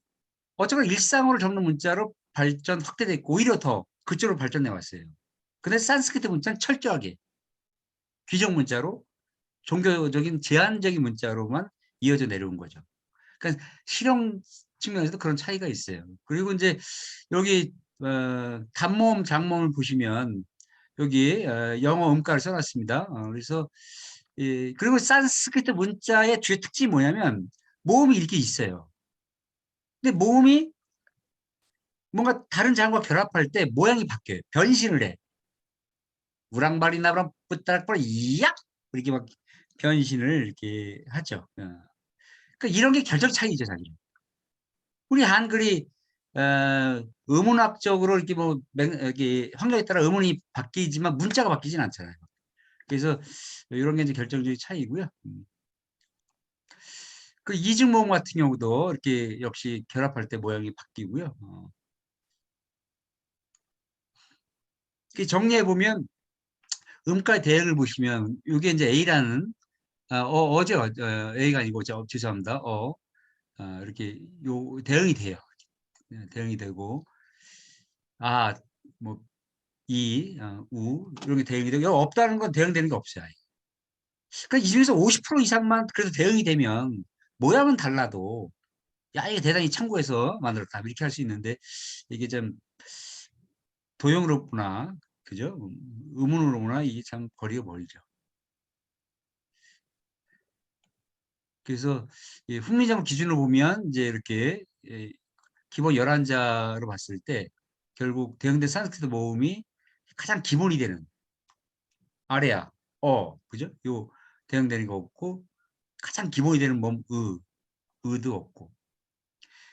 어쩌면 일상어를 적는 문자로 발전 확대됐고 오히려 더 그쪽으로 발전해 왔어요. 근데 산스크리트 문자는 철저하게 귀족 문자로 종교적인 제한적인 문자로만 이어져 내려온 거죠. 그러니까 실용 측면에서도 그런 차이가 있어요. 그리고 이제 여기 단모음, 장모음을 보시면 여기 영어 음가를 써놨습니다. 그래서 그리고 산스크리트 문자의 주요 특징이 뭐냐면 모음이 이렇게 있어요. 근데 모음이 뭔가 다른 장과 결합할 때 모양이 바뀌어요. 변신을 해. 우랑바리나브랑 뿌따락뿌라 이약 이렇게 막 변신을 이렇게 하죠. 그러니까 이런 게 결정 차이죠, 사실. 우리 한글이 음운학적으로 이렇게 뭐 이렇게 환경에 따라 음운이 바뀌지만 문자가 바뀌진 않잖아요. 그래서 이런 게 이제 결정적인 차이고요. 그 이중모음 같은 경우도 이렇게 역시 결합할 때 모양이 바뀌고요. 정리해 보면 음가의 대응을 보시면 이게 이제 A라는 A가 아니고 죄송합니다. 이렇게 요 대응이 돼요. 대응이 되고 뭐 우 이런 게 대응이 되고 없다는 건 대응되는 게 없어요. 그러니까 이 중에서 50% 이상만 그래도 대응이 되면 모양은 달라도 야 이게 대단히 참고해서 만들었다 이렇게 할 수 있는데 이게 좀 도형으로구나 그죠? 음운으로구나 이게 참 거리가 멀죠. 그래서 훈민정음 기준으로 보면 이제 이렇게 기본 11자로 봤을 때 결국 대응된 산스크리트 모음이 가장 기본이 되는 아래야 그죠? 요 대응되는 거 없고 가장 기본이 되는 모음 의도 없고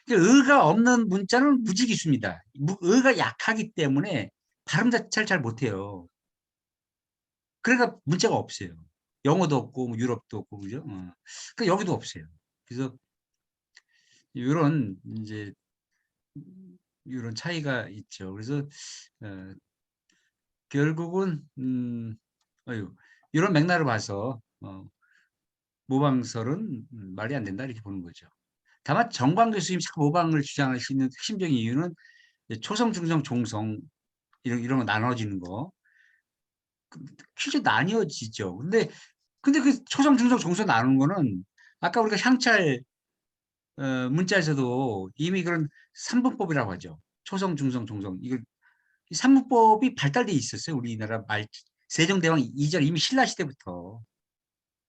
의가 없는 문자는 무지기수입니다. 의가 약하기 때문에 발음 자체를 잘 못해요. 그러니까 문자가 없어요. 영어도 없고 뭐 유럽도 없고 그죠? 그러니까 여기도 없어요. 그래서 이런 이제 이런 차이가 있죠. 그래서 결국은 이런 맥락을 봐서 모방설은 말이 안 된다 이렇게 보는 거죠. 다만 정광 교수님 자꾸 모방을 주장하시는 핵심적인 이유는 초성, 중성, 종성 이런 거 나눠지는 거 퀴즈 나뉘어지죠. 근데 그 초성, 중성, 종성 나누는 거는 아까 우리가 향찰 문자에서도 이미 그런 삼분법이라고 하죠. 초성, 중성, 종성 이 삼분법이 발달돼 있었어요. 우리나라 세종대왕 이전 이미 신라 시대부터.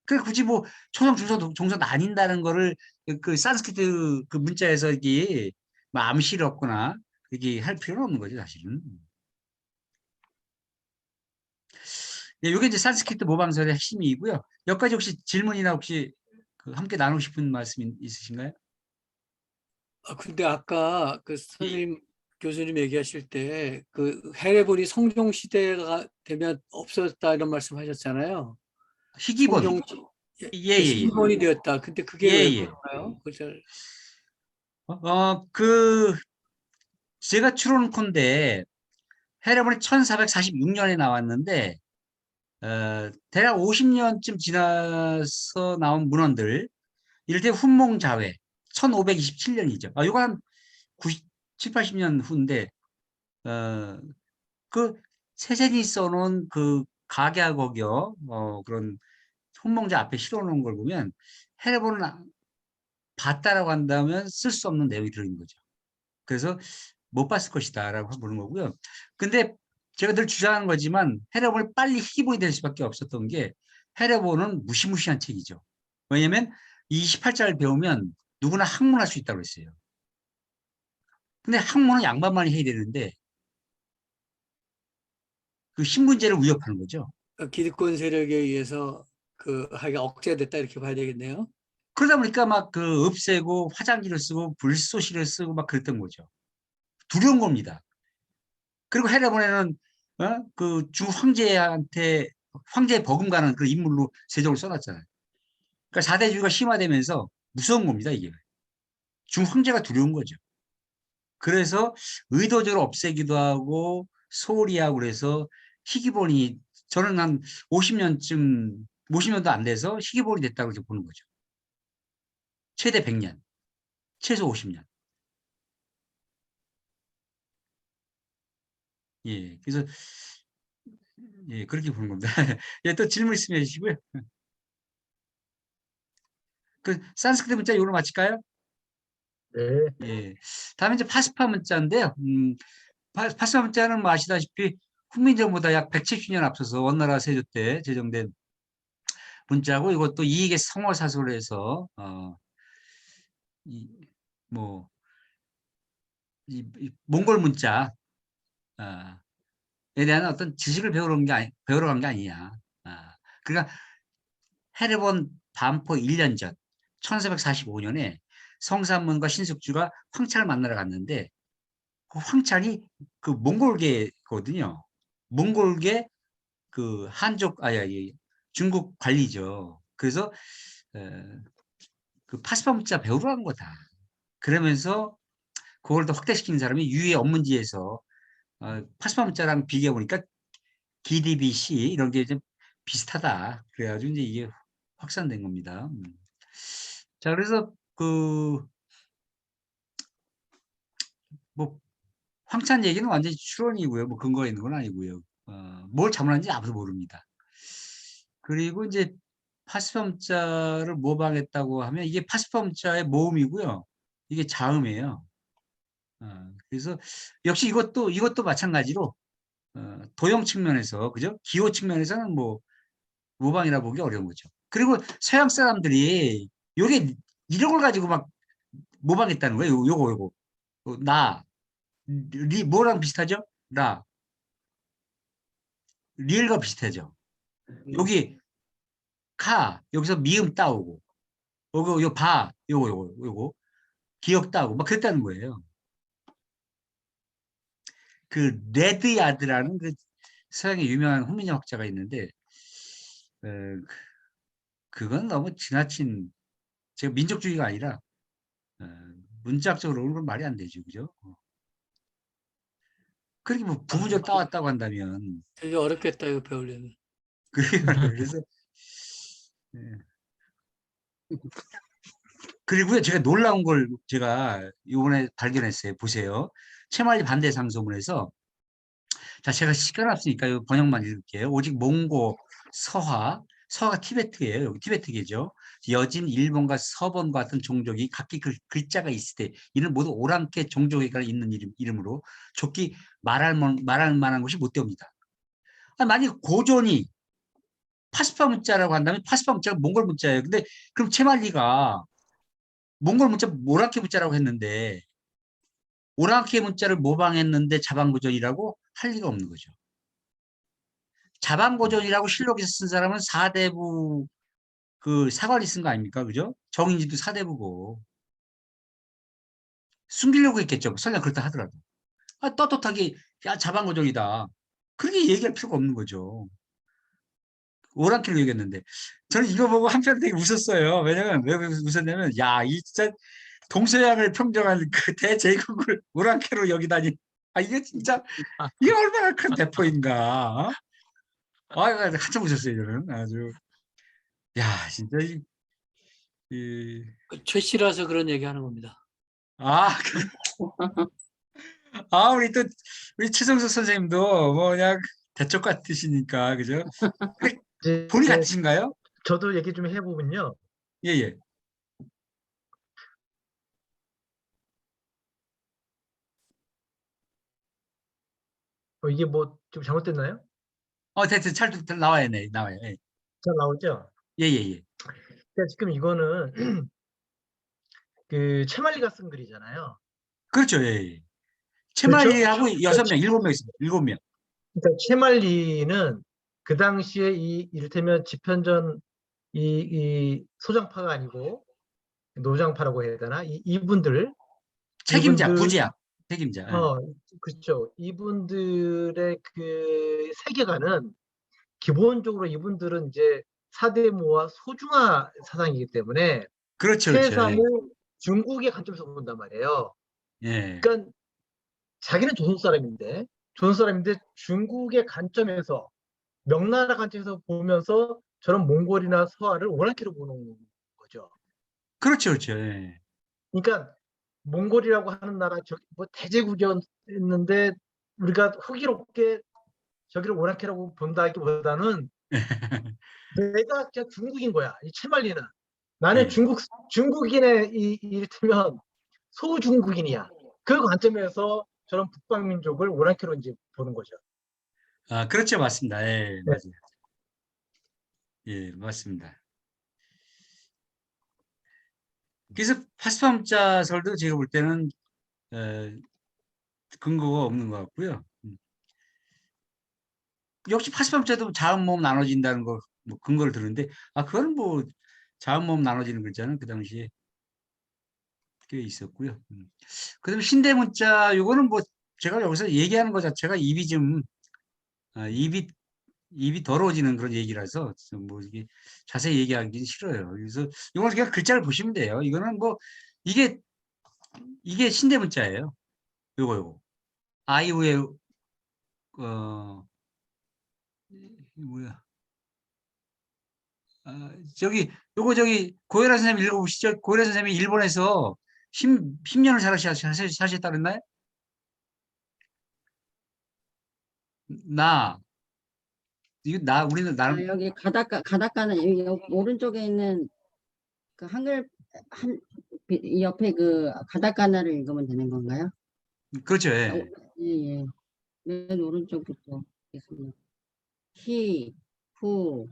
그래 굳이 뭐 초성, 중성, 종성 나뉜다는 거를 그 산스크리트 그 문자에서 이게 뭐 암시를 얻거나 이게 할 필요는 없는 거죠, 사실은. 예, 이게 이제 산스크리트 모방설의 핵심이고요. 여기까지 혹시 질문이나 혹시 그 함께 나누고 싶은 말씀 있으신가요? 근데 아까 그 예. 선생님 교수님 얘기하실 때 그 헤레본이 성종 시대가 되면 없어졌다 이런 말씀하셨잖아요. 희귀본. 성종 예, 예, 예. 시기본이 되었다. 근데 그게 예, 왜 예. 그런가요? 그걸 그 제가 추론컨대 헤레본이 1446년에 나왔는데 대략 50년쯤 지나서 나온 문헌들, 이를테 훈몽자회 1527년이죠. 이거 한 7, 80년 후인데 그 세세니 써놓은 그 각야거겨 그런 훈몽자 앞에 실어놓은 걸 보면 헤레본은 봤다라고 한다면 쓸 수 없는 내용이 들어있는 거죠. 그래서 못 봤을 것이다라고 보는 거고요. 근데 제가 늘 주장하는 거지만 헤레본이 빨리 희귀본이 될 수밖에 없었던 게, 헤레본은 무시무시한 책이죠. 왜냐하면 이 28자를 배우면 누구나 학문할 수 있다고 했어요. 근데 학문은 양반만이 해야 되는데 그 신분제를 위협하는 거죠. 기득권 세력에 의해서 그 하기가 억제됐다 이렇게 봐야 되겠네요. 그러다 보니까 막 그 없애고 화장지를 쓰고 불쏘시를 쓰고 막 그랬던 거죠. 두려운 겁니다. 그리고 헤레본에는 그 중황제한테 황제에 버금가는 그 인물로 세종을 써놨잖아요. 그러니까 사대주의가 심화되면서 무서운 겁니다, 이게. 중황제가 두려운 거죠. 그래서 의도적으로 없애기도 하고 소홀히 하고 그래서 희귀본이, 저는 한 50년도 안 돼서 희귀본이 됐다고 이렇게 보는 거죠. 최대 100년, 최소 50년. 예, 그래서 예, 그렇게 보는 겁니다. 예, 또 질문 있으면 해주시고요. 그 산스크리트 문자 이걸로 마칠까요? 네. 예. 다음에 이제 파스파 문자인데요. 파스파 문자는 뭐 아시다시피 훈민정보다 약 170년 앞서서 원나라 세조 때 제정된 문자고, 이것도 이익의 성어사설로 해서 뭐 이 몽골 문자 에 대한 어떤 지식을 배우러 간 게 아니냐. 그러니까 헤르본 반포 1년 전 1445년에 성산문과 신숙주가 황찰을 만나러 갔는데, 그 황찰이 그 몽골계거든요. 몽골계 그 한족 중국 관리죠. 그래서 그 파스파 문자 배우러 간 거다. 그러면서 그걸 더 확대시킨 사람이 유해 업문지에서 파스파 문자랑 비교해 보니까 GDBC 이런 게 좀 비슷하다. 그래가지고 이제 이게 확산된 겁니다. 자, 그래서 뭐 황찬 얘기는 완전히 추론이고요. 뭐 근거가 있는 건 아니고요. 뭘 잘못한지 아무도 모릅니다. 그리고 이제 파스파문자를 모방했다고 하면 이게 파스파문자의 모음이고요. 이게 자음이에요. 그래서 역시 이것도 마찬가지로 도형 측면에서, 그죠? 기호 측면에서는 뭐 모방이라 보기 어려운 거죠. 그리고 서양 사람들이 요게 이런 걸 가지고 막 모방했다는 거예요. 요거 뭐랑 비슷하죠? 리을과 비슷하죠. 여기 여기서 미음 따오고, 요거 기억 따오고 막 그랬다는 거예요. 그 레드야드라는 그 서양의 유명한 훈민정 학자가 있는데 그건 너무 지나친, 제가 민족주의가 아니라 문자학적으로 오는 건 말이 안 되죠, 그죠? 그렇게 뭐 부분적으로 따왔다고 한다면 되게 어렵겠다 이거 배우려면. 그래서 예. 그리고요, 제가 놀라운 걸 제가 이번에 발견했어요. 보세요. 채말리 반대 상소문에서, 자, 제가 시간 없으니까 이 번역만 읽을게요. 오직 몽고, 서화가 티베트예요. 여기 티베트계죠. 여진, 일본과 서번과 같은 종족이 각기 글자가 있을 때 이는 모두 오랑캐 종족에 있는 이름으로 좋게 말할 만한 것이 못 되옵니다. 만약 고전이 파스파 문자라고 한다면 파스파 문자가 몽골 문자예요. 근데 그럼 채말리가 몽골 문자 오랑캐 문자라고 했는데 오랑캐 문자를 모방했는데 자방고전이라고 할 리가 없는 거죠. 자방고전이라고 실록에서 쓴 사람은 사대부 그 사관이 쓴 거 아닙니까? 그죠? 정인지도 사대부고. 숨기려고 했겠죠. 설령 그렇다 하더라도. 떳떳하게 야 자방고전이다. 그렇게 얘기할 필요가 없는 거죠. 오랑캐로 얘기했는데 저는 이거 보고 한편 되게 웃었어요. 왜냐면 왜 웃었냐면 야, 이 진짜 동서양을 평정한 그 대제국을 오랑캐로 여기다니. 이게 진짜 이게 얼마나 큰 대포인가. 한참 웃었어요. 저는 아주 야 진짜 최 씨라서 그런 얘기하는 겁니다. 우리 또 우리 최성수 선생님도 뭐 그냥 대쪽 같으시니까 그죠? 이제 본이 같으신가요? 저도 얘기 좀 해보면요. 예예. 이게 뭐 좀 잘못됐나요? 됐 나와요, 네, 나와요. 예. 잘 나오죠? 예예예. 그러니까 지금 이거는 그 채말리가 쓴 글이잖아요. 그렇죠, 예. 그렇죠? 채말리하고 6명, 7명 있습니다. 7명. 그러니까 채말리는 그 당시에 이 이를테면 집현전 이 소장파가 아니고 노장파라고 해야 되나? 이분들 책임자, 이분들 부지야. 책임자. 예. 그렇죠. 이분들의 그 세계관은 기본적으로 이분들은 이제 사대모와 소중화 사상이기 때문에 그렇죠, 그렇죠. 세상을 중국의 관점에서 본단 말이에요. 예. 그러니까 자기는 조선 사람인데 중국의 관점에서 명나라 관점에서 보면서 저런 몽골이나 서아를 오랑캐로 보는 거죠. 그렇죠, 그렇죠. 예. 그러니까 몽골이라고 하는 나라 뭐 대제국이었는데 우리가 호기롭게 저기를 오랑캐라고 본다기보다는 내가 그냥 중국인 거야. 이 채말리는 나는 예. 중국인의 이를테면 소중국인이야. 그 관점에서 저런 북방민족을 오랑캐로 이제 보는 거죠. 그렇죠, 맞습니다. 예, 네. 맞아요. 예, 맞습니다. 그래서 파스파문자설도 제가 볼 때는 근거가 없는 것 같고요. 역시 파스파문자도 자음모음 나눠진다는 거 뭐 근거를 들었는데 그거는 뭐 자음모음 나눠지는 글자는 그 당시에 꽤 있었고요. 그다음에 신대문자 요거는 뭐 제가 여기서 얘기하는 것 자체가 입이 좀 입이 더러워지는 그런 얘기라서 뭐 이게 자세히 얘기하기는 싫어요. 그래서 이건 그냥 글자를 보시면 돼요. 이거는 뭐 이게 신대문자예요. 요거 아이우의 뭐야? 저기 고혜라 선생님 읽어보시죠. 고혜라 선생님이 일본에서 10년을 사셨다 그랬나요? 우리는 나름 여기 가다가는 여기 오른쪽에 있는 그 한글 이 옆에 그 가다가나를 읽으면 되는 건가요? 그렇죠. 예. 예. 맨 오른쪽부터 있습니다. 히, 후,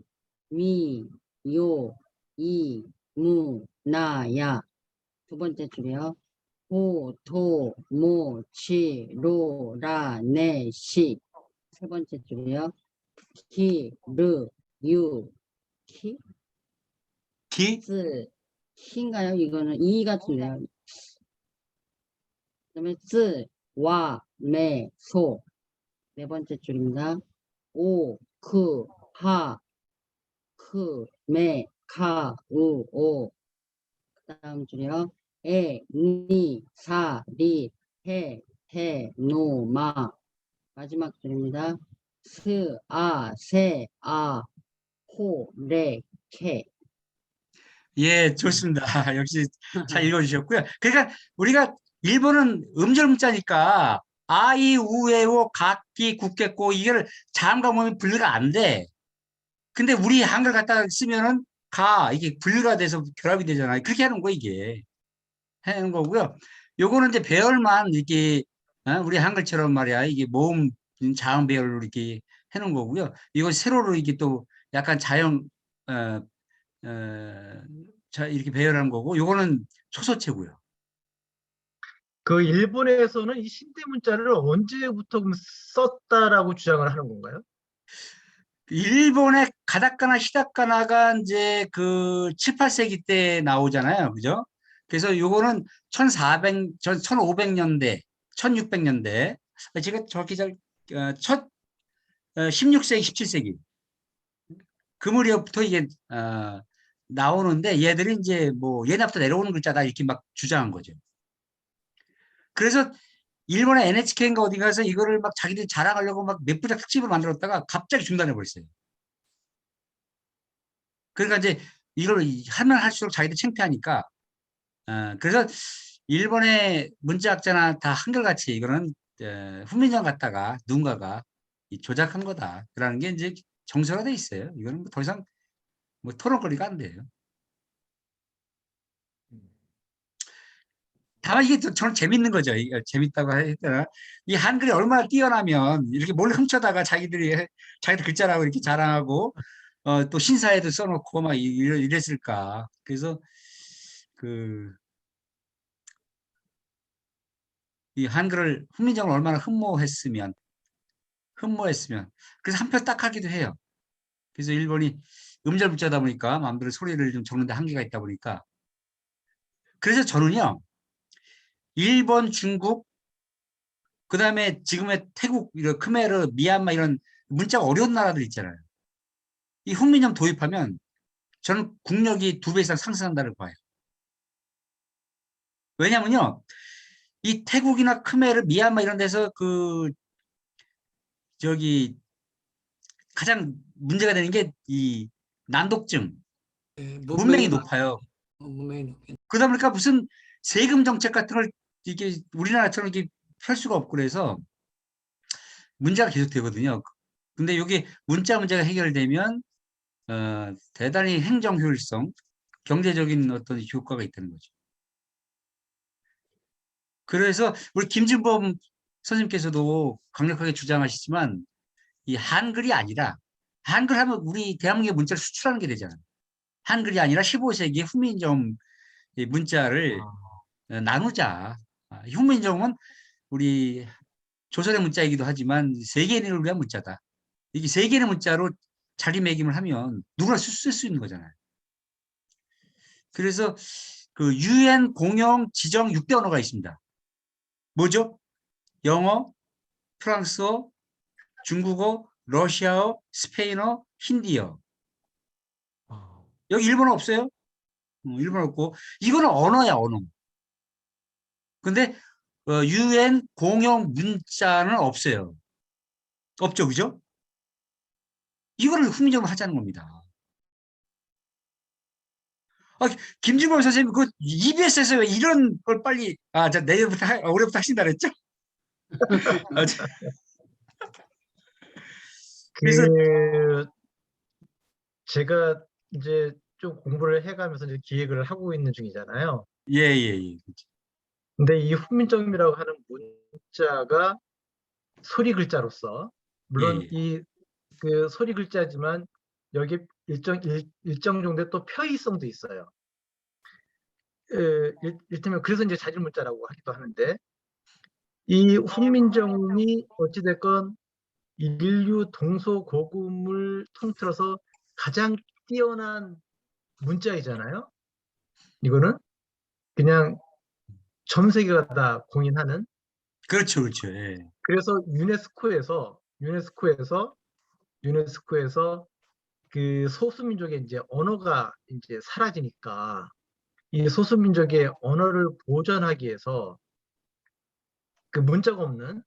미, 요, 이, 무, 나, 야. 두 번째 줄이요. 호, 도, 모, 치, 로, 라, 네, 시. 세 번째 줄이요. 기, 르, 유, 키, 즈, 키인가요? 이거는 이 같은데요. 그다음에 즈, 와, 매, 소. 네 번째 줄입니다. 오, 크, 하, 크, 매, 카, 우, 오. 그 다음 줄이요. 에, 니, 사, 리, 해, 태, 노, 마. 마지막 줄입니다. 스, 아, 세, 아, 호, 레, 케. 예, 좋습니다. 역시 잘 읽어주셨고요. 그러니까 우리가 일본은 음절 문자니까 아이, 우에오, 각기, 국겠고 이걸 자음과 모음이 분리가 안 돼. 근데 우리 한글 갖다 쓰면은 이게 분리가 돼서 결합이 되잖아요. 그렇게 하는 거 이게 하는 거고요. 요거는 이제 배열만 이렇게 우리 한글처럼 말이야 이게 모음 자음 배열로 이렇게 해놓은 거고요. 이거 세로로 이게 또 약간 이렇게 배열한 거고, 요거는 초서체고요. 그 일본에서는 이 신대 문자를 언제부터 썼다라고 주장을 하는 건가요? 일본의 가다카나 히다카나가 이제 그 7, 8세기 때 나오잖아요. 그죠? 그래서 요거는 1500년대, 1600년대. 제가 정확히 첫 16세기, 17세기. 그 무렵부터 이게 나오는데 얘들이 이제 뭐 옛날부터 내려오는 글자다 이렇게 막 주장한 거죠. 그래서 일본의 NHK인가 어디 가서 이거를 막 자기들이 자랑하려고 막 몇 부작 특집을 만들었다가 갑자기 중단해 버렸어요. 그러니까 이제 이걸 하면 할수록 자기들 창피하니까 그래서 일본의 문자학자나 다 한결같이 이거는 훈민정 갖다가 누군가가 조작한 거다라는 게 이제 정서가 돼 있어요. 이거는 뭐더 이상 뭐 토론거리가 안 돼요. 다만 이게 저는 재밌는 거죠. 재밌다고 했잖아. 이 한글이 얼마나 뛰어나면 이렇게 몰래 훔쳐다가 자기들 글자라고 이렇게 자랑하고 또 신사에도 써놓고 막 이랬을까. 그래서 이 한글을 훈민정을 얼마나 흠모했으면 그래서 한 표 딱 하기도 해요. 그래서 일본이 음절 붙자다 보니까 마음대로 소리를 좀 적는데 한계가 있다 보니까 그래서 저는요 일본, 중국 그다음에 지금의 태국, 크메르, 미얀마 이런 문자가 어려운 나라들 있잖아요. 이 훈민정 도입하면 저는 국력이 2배 이상 상승한다고 봐요. 왜냐면요 이 태국이나 크메르, 미얀마 이런 데서 가장 문제가 되는 게 이 난독증, 문맹이 높아요. 문맹이 높긴. 그러다 보니까 무슨 세금 정책 같은 걸 이게 우리나라처럼 이렇게 펼 수가 없고 그래서 문제가 계속 되거든요. 근데 여기 문자 문제가 해결되면 대단히 행정 효율성, 경제적인 어떤 효과가 있다는 거죠. 그래서 우리 김진범 선생님께서도 강력하게 주장하시지만 이 한글이 아니라 한글 하면 우리 대한민국의 문자를 수출하는 게 되잖아요. 한글이 아니라 15세기 훈민정 문자를 나누자. 훈민정음은 우리 조선의 문자이기도 하지만 세계인을 위한 문자다. 이게 세계인의 문자로 자리매김을 하면 누구나 쓸 수 있는 거잖아요. 그래서 그 UN 공용 지정 6대 언어가 있습니다. 뭐죠? 영어, 프랑스어, 중국어, 러시아어, 스페인어, 힌디어. 여기 일본어 없어요? 일본어 없고 이거는 언어야 언어. 근데 UN 공용 문자는 없어요. 없죠, 그죠? 이거를 훈민정음을 하자는 겁니다. 김진범 선생님, EBS에서 왜 이런 걸 빨리, 내일부터, 올해부터 하신다 그랬죠? 그래서, 제가 이제 좀 공부를 해가면서 이제 기획을 하고 있는 중이잖아요. 예. 근데 이 훈민정음이라고 하는 문자가 소리 글자로서 물론 예. 이 그 소리 글자지만 여기 일정 정도의 또 표의성도 있어요. 이를테면 그래서 이제 자질 문자라고 하기도 하는데 이 훈민정음이 어찌됐건 인류 동서고금을 통틀어서 가장 뛰어난 문자이잖아요. 이거는 그냥 전 세계가 다 공인하는. 그렇죠. 예. 그래서 유네스코에서 그 소수민족의 이제 언어가 이제 사라지니까 이 소수민족의 언어를 보존하기 위해서 그 문자가 없는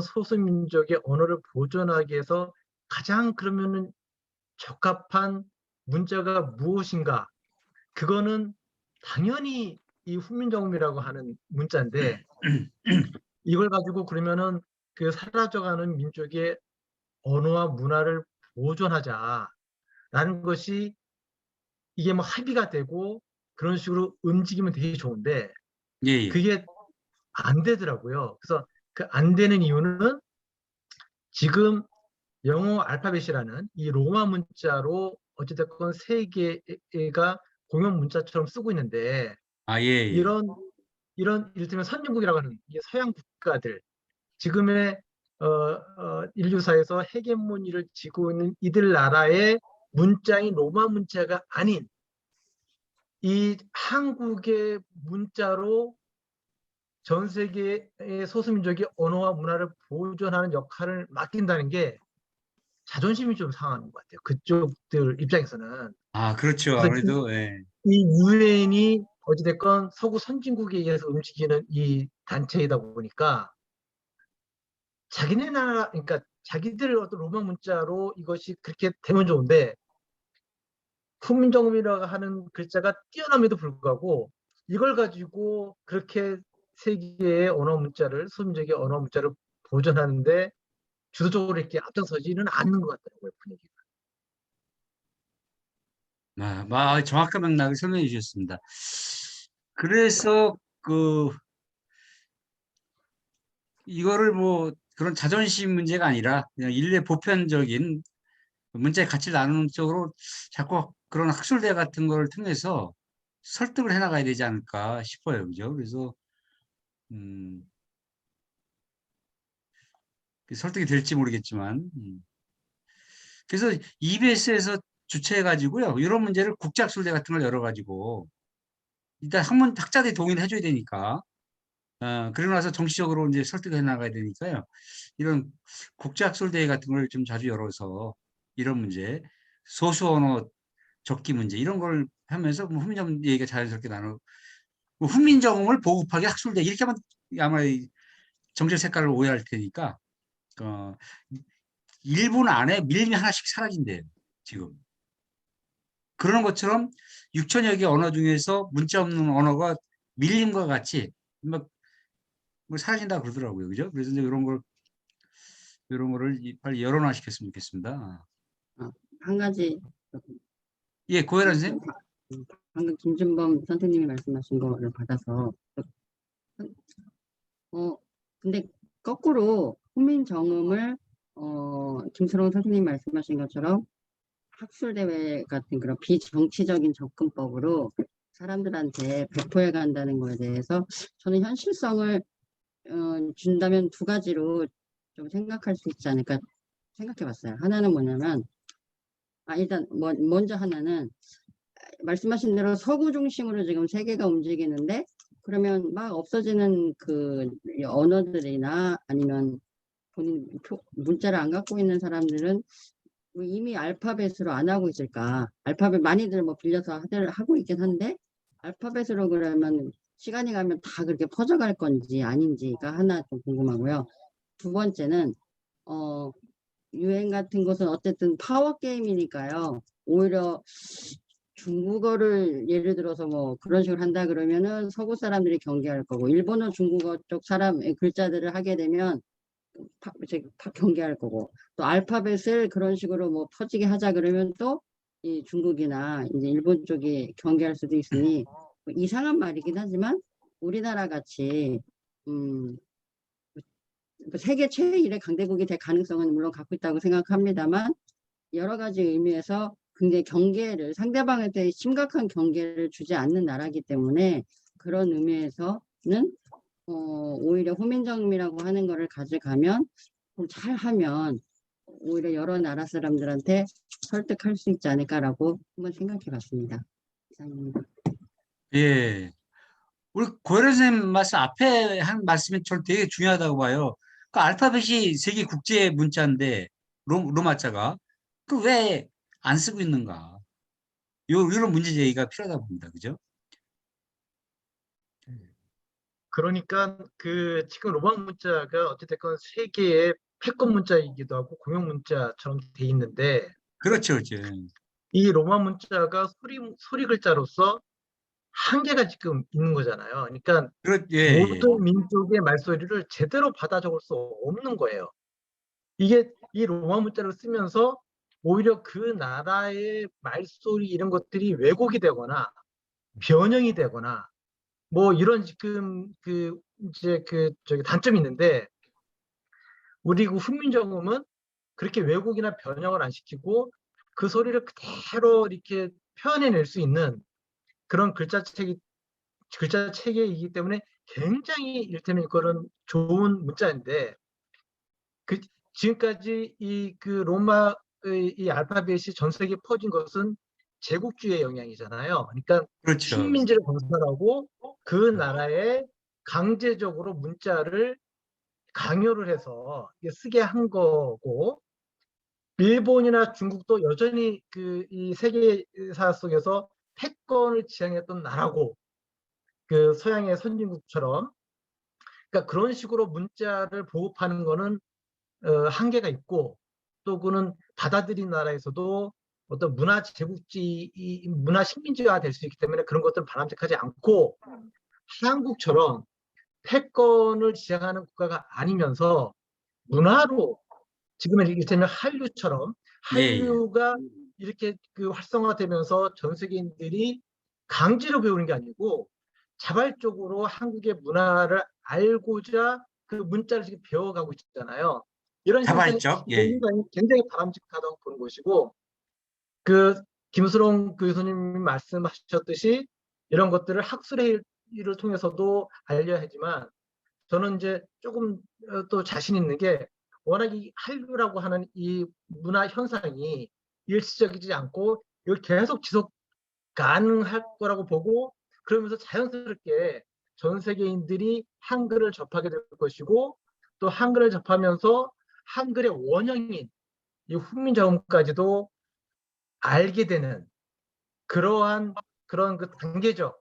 소수민족의 언어를 보존하기 위해서 가장 그러면은 적합한 문자가 무엇인가? 그거는 당연히 이 훈민정음이라고 하는 문자인데 이걸 가지고 그러면은 그 사라져가는 민족의 언어와 문화를 보존하자라는 것이 이게 뭐 합의가 되고 그런 식으로 움직이면 되게 좋은데 예. 그게 안 되더라고요. 그래서 그 안 되는 이유는 지금 영어 알파벳이라는 이 로마 문자로 어찌됐건 세계가 공용 문자처럼 쓰고 있는데 예. 이런 이를테면 선진국이라고 하는 이 서양 국가들 지금의 인류사에서 헤게모니를 쥐고 있는 이들 나라의 문자인 로마 문자가 아닌 이 한국의 문자로 전 세계의 소수민족의 언어와 문화를 보존하는 역할을 맡긴다는 게 자존심이 좀 상하는 것 같아요. 그쪽들 입장에서는. 아, 그렇죠. 그래서 아무래도, 예. 이 유엔이 어찌됐건 서구 선진국에 의해서 움직이는 이 단체이다 보니까 자기네 나라, 그러니까 자기들 어떤 로마 문자로 이것이 그렇게 되면 좋은데 훈민정음이라고 하는 글자가 뛰어남에도 불구하고 이걸 가지고 그렇게 세계의 언어 문자를 소민족의 언어 문자를 보존하는데 주도적으로 이렇게 앞장서지는 않는 것 같더라고요, 분위기가. 정확한 맥락을 설명해 주셨습니다. 그래서 이거를 뭐 그런 자존심 문제가 아니라 그냥 인류의 보편적인 문자의 가치를 나누는 쪽으로 자꾸 그런 학술대 같은 걸 통해서 설득을 해나가야 되지 않을까 싶어요. 그죠? 그래서, 설득이 될지 모르겠지만. 그래서 EBS에서 주최해가지고요. 이런 문제를 국제학술대 같은 걸 열어가지고 일단 학자들이 동의를 해줘야 되니까. 그러고 나서 정치적으로 이제 설득해 나가야 되니까요. 이런 국제학술대회 같은 걸 좀 자주 열어서 이런 문제, 소수 언어 적기 문제 이런 걸 하면서 뭐 훈민정음 얘기가 자연스럽게 나누고 뭐 훈민정음을 보급하게 학술대 이렇게 하면 아마 이 정책 색깔을 오해할 테니까 일본 안에 밀림이 하나씩 사라진대요. 지금. 그러는 것처럼 6천여 개 언어 중에서 문자 없는 언어가 밀림과 같이 막 사라진다 그러더라고요. 그죠? 그래서 이제 이런 거를 빨리 열어놔시켰으면 좋겠습니다. 한 가지 예, 고혜란 선생님. 방금 김준범 선생님이 말씀하신 거를 받아서 근데 거꾸로 훈민정음을 김수롱 선생님이 말씀하신 것처럼 학술대회 같은 그런 비정치적인 접근법으로 사람들한테 배포해 간다는 거에 대해서 저는 현실성을 준다면 두 가지로 좀 생각할 수 있지 않을까 생각해 봤어요. 하나는 뭐냐면 일단 먼저 하나는 말씀하신 대로 서구 중심으로 지금 세계가 움직이는데 그러면 막 없어지는 그 언어들이나 아니면 본인 문자를 안 갖고 있는 사람들은 이미 알파벳으로 안 하고 있을까? 알파벳 많이들 뭐 빌려서 하고 있긴 한데 알파벳으로 그러면 시간이 가면 다 그렇게 퍼져갈 건지 아닌지가 하나 좀 궁금하고요. 두 번째는 유행 같은 것은 어쨌든 파워 게임이니까요. 오히려 중국어를 예를 들어서 뭐 그런 식으로 한다 그러면은 서구 사람들이 경계할 거고 일본어 중국어 쪽 사람 글자들을 하게 되면 경계할 거고 또 알파벳을 그런 식으로 뭐 퍼지게 하자 그러면 또 이 중국이나 이제 일본 쪽이 경계할 수도 있으니 이상한 말이긴 하지만 우리나라 같이 세계 최일의 강대국이 될 가능성은 물론 갖고 있다고 생각합니다만 여러 가지 의미에서 굉장히 경계를 상대방에 대해 심각한 경계를 주지 않는 나라이기 때문에 그런 의미에서는 오히려 훈민정음이라고 하는 거를 가져가면 잘하면 오히려 여러 나라 사람들한테 설득할 수 있지 않을까라고 한번 생각해 봤습니다. 이상입니다. 예. 우리 고혜란 선생님 말씀 앞에 한 말씀이 저는 되게 중요하다고 봐요. 그 알파벳이 세계 국제 문자인데 로마자가 그 왜 안 쓰고 있는가? 이런 문제 제기가 필요하다고 봅니다. 그죠? 그러니까 그 지금 로마 문자가 어찌됐건 세계의 패권 문자이기도 하고 공용 문자처럼 돼 있는데 그렇죠, 그렇죠. 이 로마 문자가 소리 글자로서 한계가 지금 있는 거잖아요. 그러니까 예. 모든 민족의 말소리를 제대로 받아 적을 수 없는 거예요. 이게 이 로마 문자를 쓰면서 오히려 그 나라의 말소리 이런 것들이 왜곡이 되거나 변형이 되거나 뭐 이런 지금 저기 단점이 있는데 우리 그 훈민정음은 그렇게 왜곡이나 변형을 안 시키고 그 소리를 그대로 이렇게 표현해낼 수 있는 그런 글자체계이기 때문에 굉장히 이를테면 이거는 좋은 문자인데 지금까지 그 로마의 이 알파벳이 전 세계에 퍼진 것은 제국주의의 영향이잖아요. 그러니까 그렇죠. 식민지를 건설하고 그 나라에 강제적으로 문자를 강요를 해서 이게 쓰게 한 거고, 일본이나 중국도 여전히 이 세계사 속에서 패권을 지향했던 나라고, 그 서양의 선진국처럼. 그러니까 그런 식으로 문자를 보급하는 거는 한계가 있고, 또 그는 받아들인 나라에서도 어떤 문화 제국주의, 문화 식민지화 될 수 있기 때문에 그런 것들은 바람직하지 않고, 한국처럼 패권을 지향하는 국가가 아니면서 문화로, 지금은 이를테면 한류처럼 예, 예. 한류가 이렇게 활성화되면서 전 세계인들이 강제로 배우는 게 아니고 자발적으로 한국의 문화를 알고자 그 문자를 지금 배워가고 있잖아요. 이런 현상이 자발적. 예. 굉장히 바람직하다고 보는 것이고, 김수롱 교수님이 말씀하셨듯이 이런 것들을 학술회의를 통해서도 알려야 하지만, 저는 이제 조금 또 자신 있는 게, 워낙 이 한류라고 하는 이 문화 현상이 일시적이지 않고 이걸 계속 지속 가능할 거라고 보고, 그러면서 자연스럽게 전 세계인들이 한글을 접하게 될 것이고, 또 한글을 접하면서 한글의 원형인 이 훈민정음까지도 알게 되는 그런 그 단계적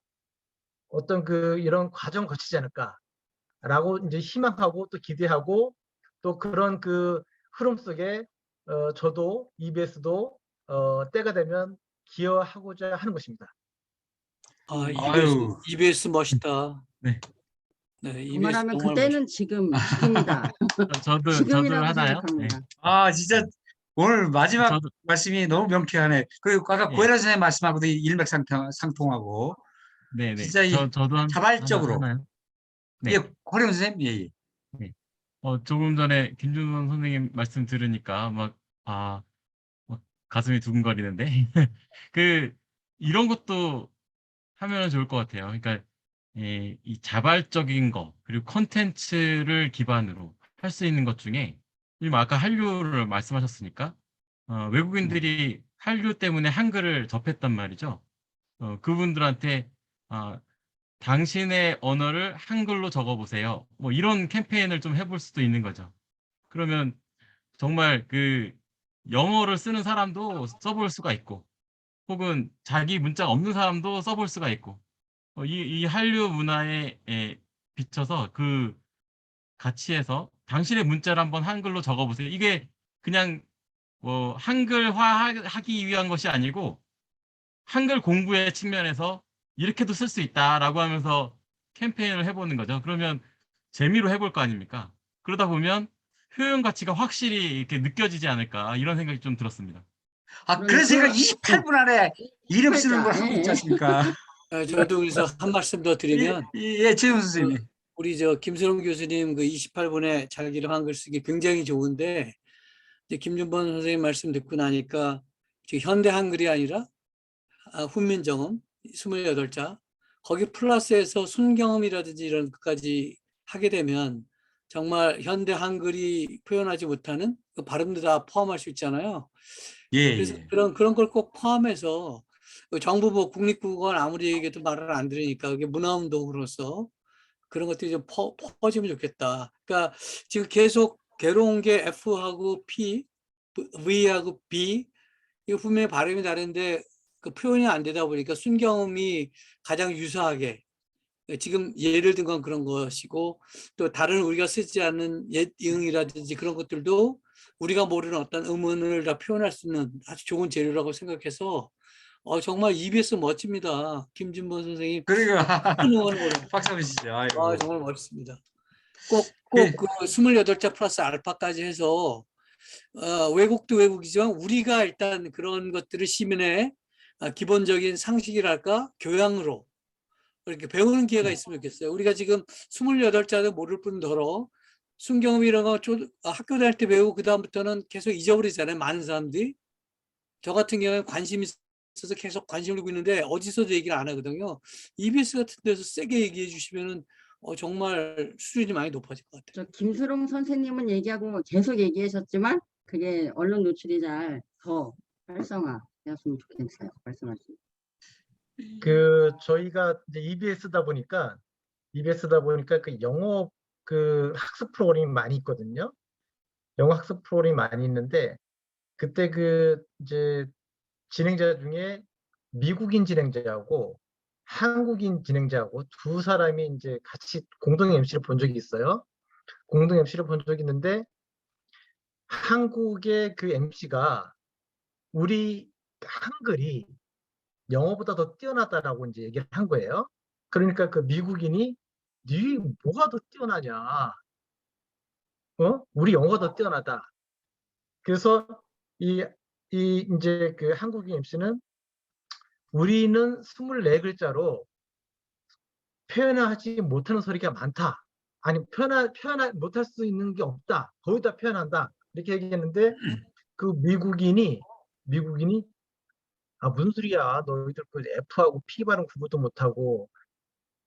어떤 이런 과정 거치지 않을까라고 이제 희망하고 또 기대하고, 또 그런 흐름 속에 저도 EBS도 때가 되면 기여하고자 하는 것입니다. 아, 아유. EBS 멋있다. 네. 네, EBS 정말하면 정말 그때는 지금입니다. 저도 지금이라고 하나요? 생각합니다. 아, 진짜 오늘 마지막 저도 말씀이 너무 명쾌하네. 그리고 아까 예. 고혜라 선생님 말씀하고도 일맥상통하고 네네. 진짜 이 저도 자발적으로. 하나요? 네. 예, 고혜라 선생님. 예, 예. 네. 조금 전에 김준선 선생님 말씀 들으니까 막 가슴이 두근거리는데 이런 것도 하면 좋을 것 같아요. 그러니까 이 자발적인 거, 그리고 컨텐츠를 기반으로 할 수 있는 것 중에, 지금 아까 한류를 말씀하셨으니까 외국인들이 한류 때문에 한글을 접했단 말이죠. 그분들한테 당신의 언어를 한글로 적어보세요. 뭐 이런 캠페인을 좀 해볼 수도 있는 거죠. 그러면 정말 영어를 쓰는 사람도 써볼 수가 있고, 혹은 자기 문자가 없는 사람도 써볼 수가 있고, 이 한류 문화에 비춰서 같이 해서 당신의 문자를 한번 한글로 적어보세요. 이게 그냥 뭐 한글화하기 위한 것이 아니고, 한글 공부의 측면에서 이렇게도 쓸 수 있다라고 하면서 캠페인을 해보는 거죠. 그러면 재미로 해볼 거 아닙니까? 그러다 보면 효용 가치가 확실히 이렇게 느껴지지 않을까, 이런 생각이 좀 들었습니다. 그래서 제가 28분 안에 이름 쓰는 걸 하고 있지 않습니까? 저도 그래서 한 말씀 더 드리면, 예, 최훈 선생님. 우리 김수롱 교수님 28분에 자기를 한글 쓰기 굉장히 좋은데, 이제 김준범 선생님 말씀 듣고 나니까 지금 현대 한글이 아니라 훈민정음 28자, 거기 플러스해서 순경음이라든지 이런 것까지 하게 되면 정말 현대 한글이 표현하지 못하는 그 발음도 다 포함할 수 있잖아요. 예, 그래서 예. 그런 걸 꼭 포함해서 정부 뭐 국립국어원 아무리 얘기해도 말을 안 들으니까 그게 문화운동으로서 그런 것들이 좀 퍼지면 좋겠다. 그러니까 지금 계속 괴로운 게 F하고 P, V하고 B, 이거 분명히 발음이 다른데 그 표현이 안 되다 보니까 순경음이 가장 유사하게, 지금 예를 든 건 그런 것이고, 또 다른 우리가 쓰지 않는 옛 이응이라든지 그런 것들도 우리가 모르는 어떤 음원을 다 표현할 수 있는 아주 좋은 재료라고 생각해서 정말 EBS 멋집니다. 김준범 선생님 그리고 큰 응원을 보내요. 박수 한번 주시죠. 아이고. 정말 멋있습니다. 꼭 그 28자 플러스 알파까지 해서 외국도 외국이지만 우리가 일단 그런 것들을 시민의 기본적인 상식이랄까 교양으로 이렇게 배우는 기회가 있으면 좋겠어요. 우리가 지금 28자도 모를 뿐더러 순경음 이런 거 학교 다닐 때 배우고 그 다음부터는 계속 잊어버리잖아요. 많은 사람들이. 저 같은 경우에 관심이 있어서 계속 관심을 두고 있는데 어디서도 얘기를 안 하거든요. EBS 같은 데서 세게 얘기해 주시면은 정말 수준이 많이 높아질 것 같아요. 저 김수롱 선생님은 얘기하고 계속 얘기하셨지만 그게 언론 노출이 잘 더 활성화되었으면 좋겠어요. 말씀하신. 저희가 이제 EBS다 보니까 그 영어 그 학습 프로그램이 많이 있거든요. 영어 학습 프로그램이 많이 있는데 그때 이제 진행자 중에 미국인 진행자하고 한국인 진행자하고 두 사람이 이제 같이 공동 MC를 본 적이 있어요. 공동 MC를 본 적이 있는데 한국의 그 MC가 우리 한글이 영어보다 더 뛰어나다라고 이제 얘기를 한 거예요. 그러니까 그 미국인이 네 뭐가 더 뛰어나냐? 우리 영어가 더 뛰어나다. 그래서 이제 그 한국인 MC는 우리는 24글자로 표현하지 못하는 소리가 많다. 아니 표현 못할 수 있는 게 없다. 거의 다 표현한다. 이렇게 얘기했는데 그 미국인이 무슨 소리야? 너희들 그 F하고 P 발음 구분도 못하고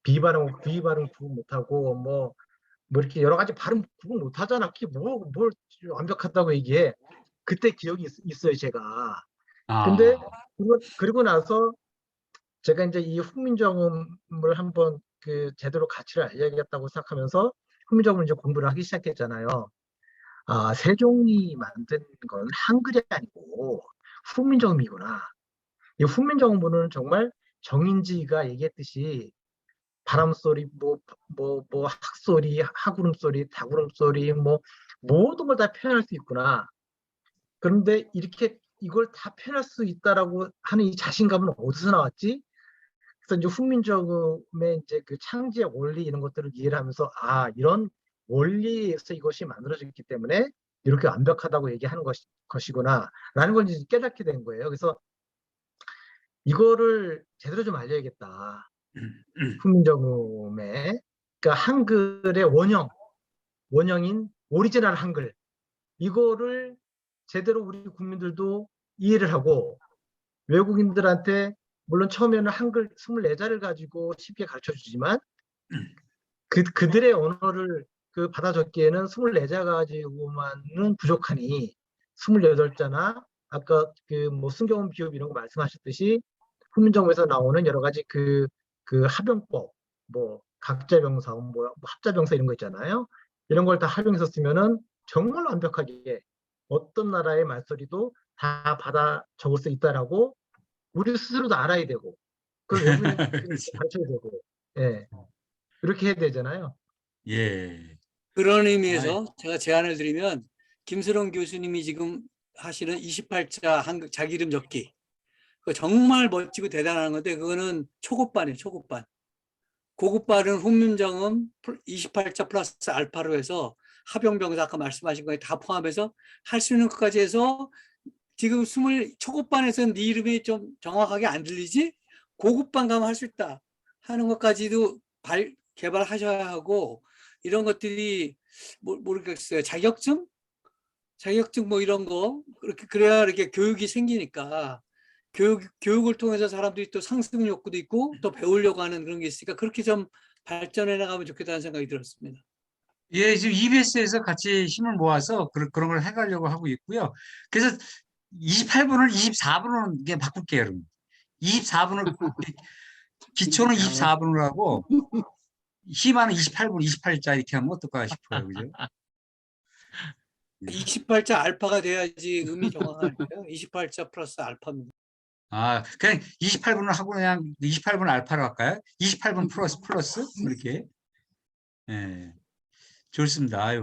B 발음하고 V 발음 구분 못하고 뭐 이렇게 여러 가지 발음 구분 못하잖아. 그게 뭘 완벽하다고 얘기해. 그때 기억이 있어요, 제가. 근데 그리고 나서 제가 이제 이 훈민정음을 한번 제대로 가치를 알려야겠다고 생각하면서 훈민정음을 이제 공부를 하기 시작했잖아요. 세종이 만든 건 한글이 아니고 훈민정음이구나. 이 훈민정음은 정말 정인지가 얘기했듯이 바람소리, 학소리, 하구름소리, 다구름소리, 모든 걸 다 표현할 수 있구나. 그런데 이걸 다 표현할 수 있다라고 하는 이 자신감은 어디서 나왔지? 그래서 이제 훈민정음의 이제 그 창제의 원리 이런 것들을 이해를 하면서 이런 원리에서 이것이 만들어졌기 때문에 이렇게 완벽하다고 얘기하는 것이구나 라는 걸 이제 깨닫게 된 거예요. 그래서 이거를 제대로 좀 알려야겠다. 훈민정음의 그러니까 한글의 원형인 오리지널 한글 이거를 제대로 우리 국민들도 이해를 하고 외국인들한테 물론 처음에는 한글 24자를 가지고 쉽게 가르쳐 주지만 그들의 언어를 받아 적기에는 24자 가지고만은 부족하니 28자나 아까 승경원 비읍 이런 거 말씀하셨듯이 훈민정음에서 나오는 여러 가지 그 합용법, 각자병사, 합자병사 이런 거 있잖아요. 이런 걸 다 활용해서 쓰면은 정말 완벽하게 어떤 나라의 말소리도 다 받아 적을 수 있다라고 우리 스스로도 알아야 되고 그걸 외국인한테 가르쳐야 되고 이렇게 해야 되잖아요. 예. 그런 의미에서 제가 제안을 드리면 김수롱 교수님이 지금 하시는 28자 한국 자기 이름 적기 그거 정말 멋지고 대단한 건데 그거는 초급반이에요. 초급반. 고급반은 훈민정음 28자 플러스 알파로 해서 합용병사 아까 말씀하신 거에 다 포함해서 할 수 있는 것까지 해서 지금 초급반에서는 네 이름이 좀 정확하게 안 들리지? 고급반 가면 할 수 있다 하는 것까지도 개발하셔야 하고 이런 것들이 모르겠어요. 자격증 이런 거 그래야 이렇게 교육이 생기니까 교육을 통해서 사람들이 또 상승 욕구도 있고 또 배우려고 하는 그런 게 있으니까 그렇게 좀 발전해 나가면 좋겠다는 생각이 들었습니다. 예, 지금 EBS에서 같이 힘을 모아서 그런 걸 해가려고 하고 있고요. 그래서 28분을 24분으로 이게 바꿀게요, 여러분. 24분을 기초는 24분으로 하고 희망은 28분, 28자 이렇게 하면 어떨까 싶어요, 그죠? 28자 알파가 돼야지 의미 정확하니까요. 28자 플러스 알파입니다. 그냥 28분을 하고 그냥 28분 알파로 할까요? 28분 플러스 이렇게. 예. 좋습니다.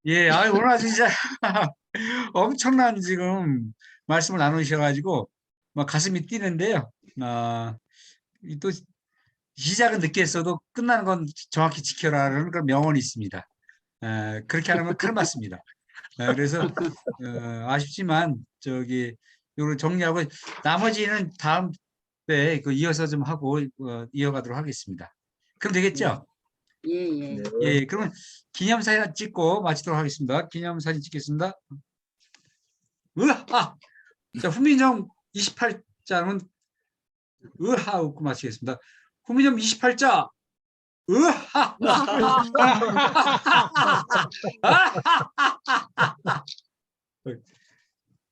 예, 오늘 아주 진짜 엄청난 지금 말씀을 나누셔가지고 막 가슴이 뛰는데요. 또 시작은 늦게 했어도 끝나는 건 정확히 지켜라라는 그런 명언이 있습니다. 그렇게 안 하면 칼 맞습니다. 그래서 아쉽지만 요걸 정리하고 나머지는 다음 때 이어서 좀 하고 이어가도록 하겠습니다. 그럼 되겠죠? 예. 예, 그러면 기념사진 찍고 마치도록 하겠습니다. 기념사진 찍겠습니다. 자, 훈민정 28자는 웃고 마치겠습니다. 후미점 28자. 으하!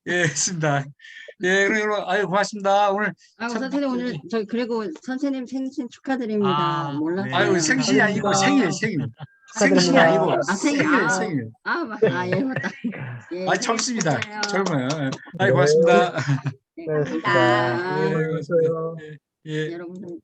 예, 했습니다. 예, 그리고 아유 고맙습니다. 오늘 아유, 참- 선생님 오늘 그리고 선생님 생신 축하드립니다. 아, 몰랐어요. 네. 아유 생신이 아니고 생일. 생신이 아니고 축하드립니다. 생일. 예, 맞다. 예, 아 젊습니다. 축하해요. 젊어요. 아유 고맙습니다. 네, 네, 감사합니다. 네, 수고하셨어요. 예. 여러분